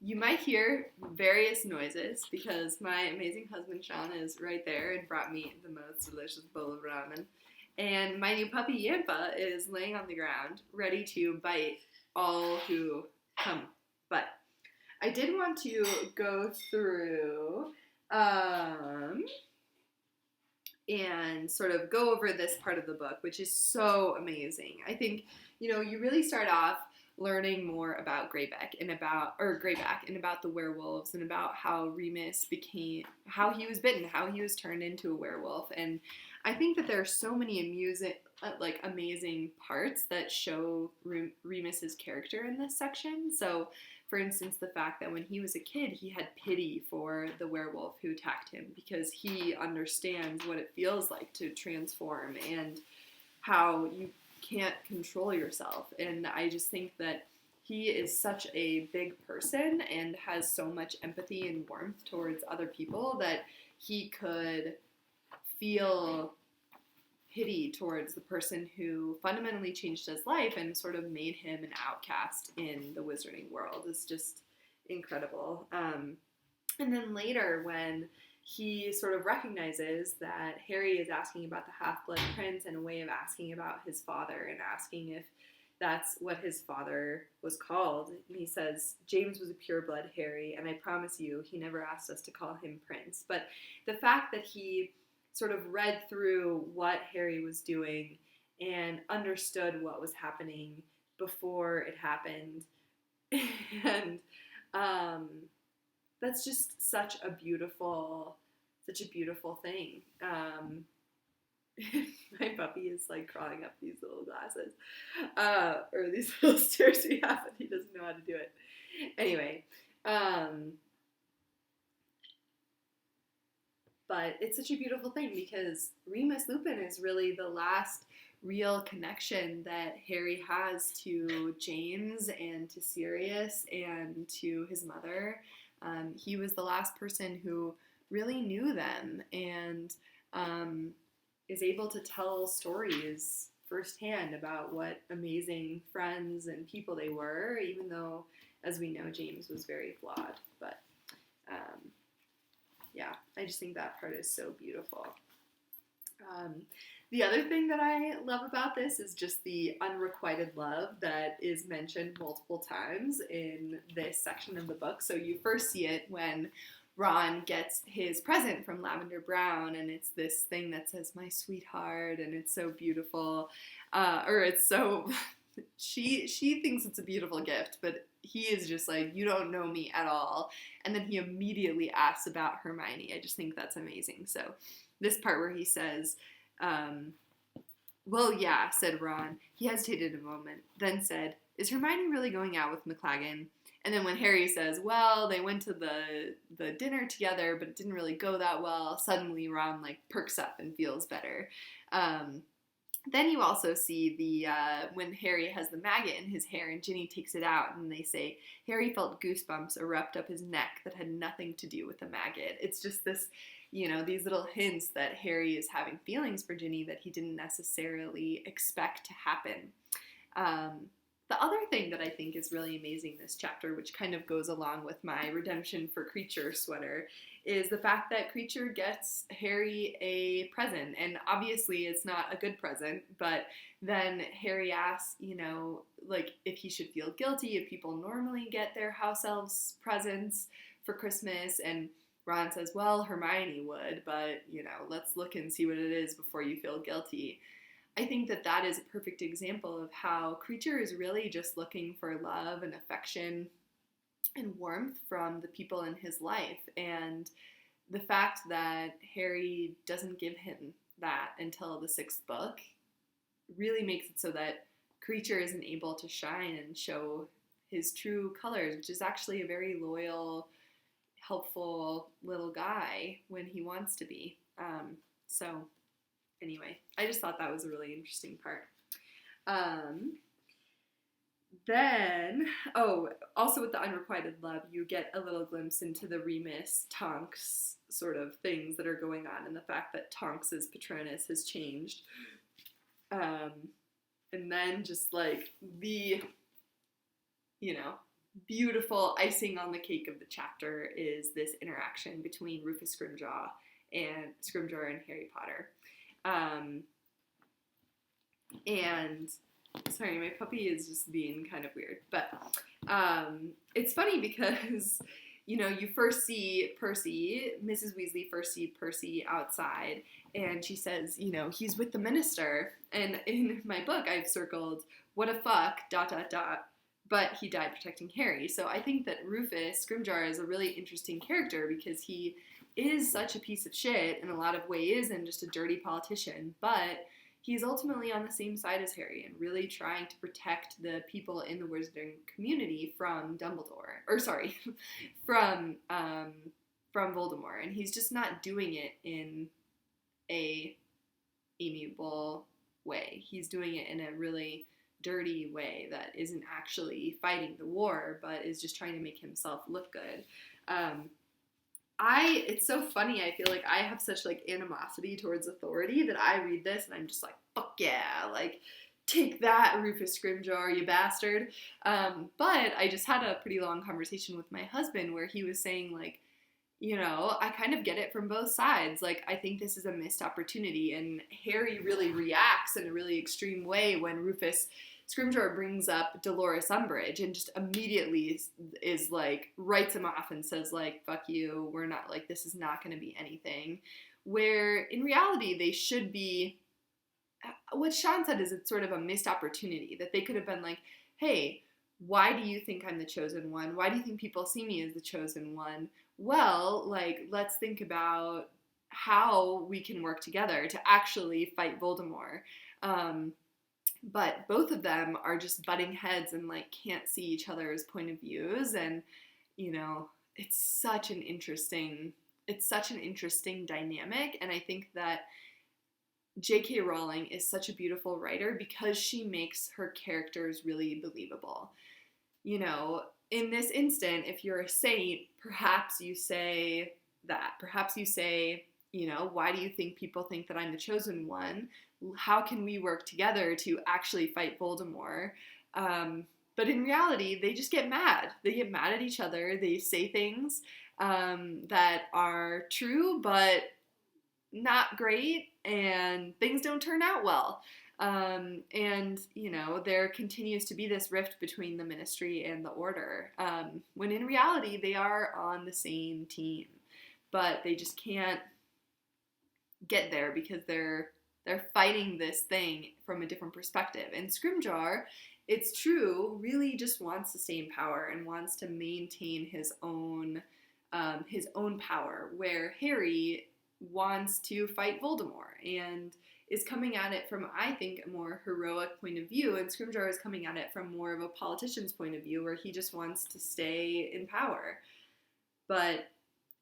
You might hear various noises because my amazing husband Sean is right there and brought me the most delicious bowl of ramen. And my new puppy Yampa is laying on the ground, ready to bite all who come. But I did want to go through and sort of go over this part of the book, which is so amazing. I think, you really start off learning more about Greyback and about the werewolves and about how Remus how he was bitten, how he was turned into a werewolf. And I think that there are so many amazing parts that show Remus's character in this section. So, for instance, the fact that when he was a kid, he had pity for the werewolf who attacked him because he understands what it feels like to transform and how you can't control yourself. And I just think that he is such a big person and has so much empathy and warmth towards other people that he could feel pity towards the person who fundamentally changed his life and sort of made him an outcast in the wizarding world. Is just incredible. And then later, when he sort of recognizes that Harry is asking about the Half-Blood Prince and a way of asking about his father and asking if that's what his father was called. And he says, James was a pureblood, Harry, and I promise you he never asked us to call him Prince. But the fact that he sort of read through what Harry was doing and understood what was happening before it happened, and that's just such a beautiful thing. My puppy is like crawling up these little glasses, or these little stairs we have, and he doesn't know how to do it. Anyway, but it's such a beautiful thing because Remus Lupin is really the last real connection that Harry has to James and to Sirius and to his mother. He was the last person who really knew them and is able to tell stories firsthand about what amazing friends and people they were, even though, as we know, James was very flawed. But yeah, I just think that part is so beautiful. The other thing that I love about this is just the unrequited love that is mentioned multiple times in this section of the book. So you first see it when Ron gets his present from Lavender Brown, and it's this thing that says, my sweetheart, and it's so beautiful. She thinks it's a beautiful gift, but he is just like, you don't know me at all. And then he immediately asks about Hermione. I just think that's amazing. So this part where he says, well, yeah, said Ron. He hesitated a moment, then said, is Hermione really going out with McLaggen? And then when Harry says, well, they went to the dinner together, but it didn't really go that well, suddenly Ron, like, perks up and feels better. Then you also see when Harry has the maggot in his hair and Ginny takes it out, and they say, Harry felt goosebumps erupt up his neck that had nothing to do with the maggot. It's just this, these little hints that Harry is having feelings for Ginny that he didn't necessarily expect to happen. The other thing that I think is really amazing this chapter, which kind of goes along with my redemption for Creature sweater, is the fact that Creature gets Harry a present. And obviously it's not a good present, but then Harry asks, like, if he should feel guilty if people normally get their house elves presents for Christmas. And Ron says, well, Hermione would, but, let's look and see what it is before you feel guilty. I think that is a perfect example of how Creature is really just looking for love and affection and warmth from the people in his life. And the fact that Harry doesn't give him that until the 6th book really makes it so that Creature isn't able to shine and show his true colors, which is actually a very loyal, helpful little guy when he wants to be. Anyway, I just thought that was a really interesting part. Then, also with the unrequited love, you get a little glimpse into the Remus Tonks sort of things that are going on, and the fact that Tonks' Patronus has changed. And then just like the, beautiful icing on the cake of the chapter is this interaction between Rufus Scrimgeour and Harry Potter. And sorry, my puppy is just being kind of weird, but it's funny because you first see Percy, Mrs. Weasley first see Percy outside, and she says, he's with the minister, and in my book I've circled, what a fuck, ... but he died protecting Harry. So I think that Rufus Scrimgeour is a really interesting character because he is such a piece of shit in a lot of ways and just a dirty politician, but he's ultimately on the same side as Harry and really trying to protect the people in the wizarding community from from Voldemort, and he's just not doing it in a amiable way. He's doing it in a really dirty way that isn't actually fighting the war, but is just trying to make himself look good. It's so funny, I feel like I have such like animosity towards authority that I read this and I'm just like, fuck yeah, like, take that, Rufus Scrimgeour, you bastard. But I just had a pretty long conversation with my husband where he was saying like, I kind of get it from both sides. Like, I think this is a missed opportunity, and Harry really reacts in a really extreme way when Rufus Scrimgeour brings up Dolores Umbridge and just immediately is like, writes him off and says like, fuck you, we're not, like, this is not going to be anything. Where in reality they should be, what Sean said is it's sort of a missed opportunity, that they could have been like, hey, why do you think I'm the chosen one? Why do you think people see me as the chosen one? Well, like, let's think about how we can work together to actually fight Voldemort. But both of them are just butting heads and like can't see each other's point of views, and it's such an interesting dynamic. And I think that J.K. Rowling is such a beautiful writer because she makes her characters really believable. In this instant, if you're a saint, perhaps you say that. Perhaps you say, why do you think people think that I'm the chosen one? How can we work together to actually fight Voldemort? But in reality, they just get mad. They get mad at each other. They say things that are true, but not great, and things don't turn out well. There continues to be this rift between the Ministry and the Order, when in reality they are on the same team, but they just can't get there because they're fighting this thing from a different perspective. And Scrimgeour, it's true, really just wants to stay in power and wants to maintain his own power, where Harry wants to fight Voldemort. And is coming at it from, I think, a more heroic point of view, and Scrimgeour is coming at it from more of a politician's point of view, where he just wants to stay in power. But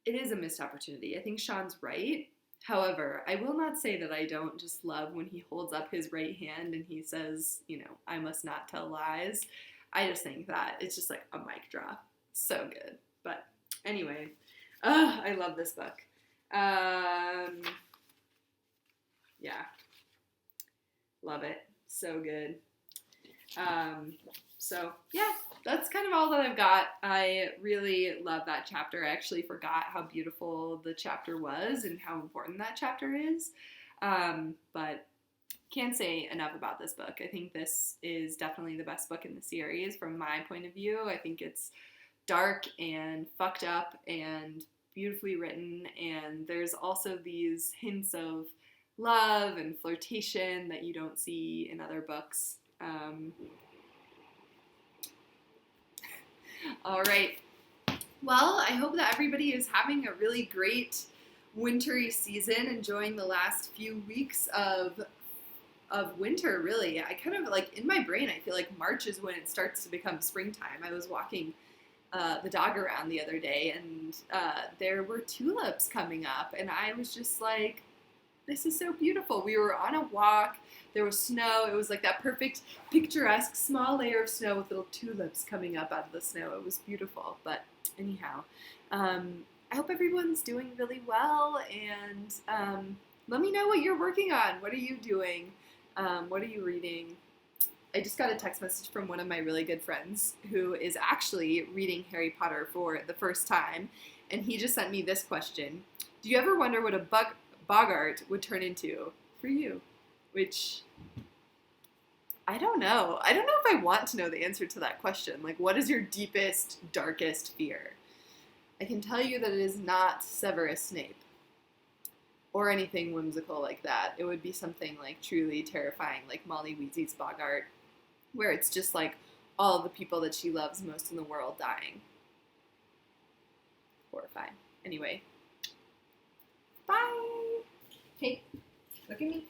it is a missed opportunity. I think Sean's right. However, I will not say that I don't just love when he holds up his right hand and he says, I must not tell lies. I just think that it's just like a mic drop. So good. But anyway, I love this book. Yeah. Love it. So good. So yeah, that's kind of all that I've got. I really love that chapter. I actually forgot how beautiful the chapter was and how important that chapter is. But can't say enough about this book. I think this is definitely the best book in the series from my point of view. I think it's dark and fucked up and beautifully written, and there's also these hints of love and flirtation that you don't see in other books. All right. Well, I hope that everybody is having a really great wintry season, enjoying the last few weeks of winter, really. I kind of, like, in my brain, I feel like March is when it starts to become springtime. I was walking the dog around the other day, and there were tulips coming up, and I was just like, this is so beautiful. We were on a walk. There was snow. It was like that perfect, picturesque, small layer of snow with little tulips coming up out of the snow. It was beautiful. But anyhow, I hope everyone's doing really well. And let me know what you're working on. What are you doing? What are you reading? I just got a text message from one of my really good friends who is actually reading Harry Potter for the first time. And he just sent me this question. Do you ever wonder what a Boggart would turn into for you? Which, I don't know. I don't know if I want to know the answer to that question. Like, what is your deepest, darkest fear? I can tell you that it is not Severus Snape or anything whimsical like that. It would be something like truly terrifying, like Molly Weasley's Boggart, where it's just like all the people that she loves most in the world dying. Horrifying. Anyway. Bye! Hey, look at me.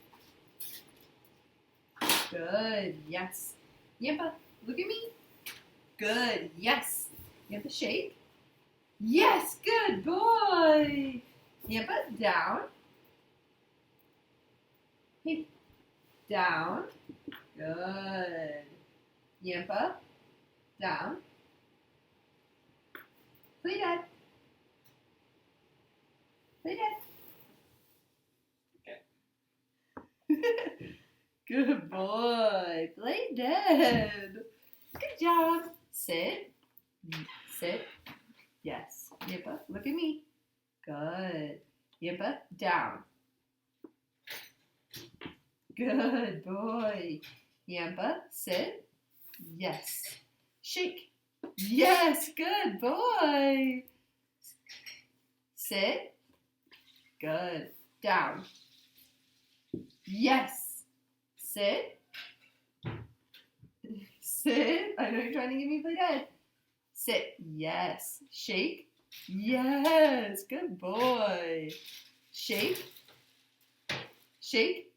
Good, yes. Yampa, look at me. Good, yes. Yampa, shake. Yes, good boy. Yampa, down. Hey, down. Good. Yampa, down. Play dead. Play dead. Good boy. Play dead. Good job. Sit. Sit. Yes. Yippa, look at me. Good. Yippa, down. Good boy. Yampa, sit. Yes. Shake. Yes. Good boy. Sit. Good. Down. Yes. Sit. Sit. I know you're trying to get me play dead. Sit. Yes. Shake. Yes. Good boy. Shake. Shake.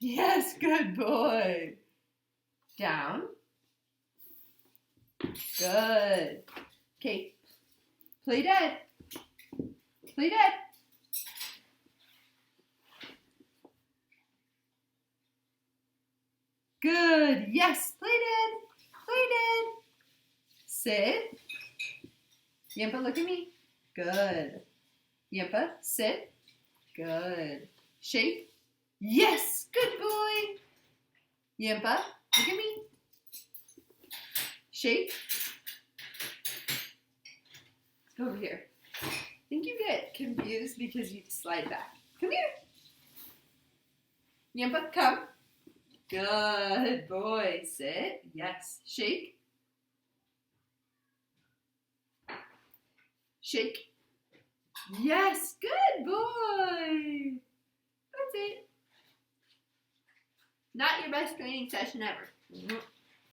Yes. Good boy. Down. Good. Okay. Play dead. Play dead. Good. Yes. Play dead. Play dead. Sit. Yampa, look at me. Good. Yampa, sit. Good. Shake. Yes. Good boy. Yampa, look at me. Shake. Let's go over here. I think you get confused because you slide back. Come here. Yampa, come. Good boy. Sit. Yes. Shake. Shake. Yes. Good boy. That's it. Not your best training session ever.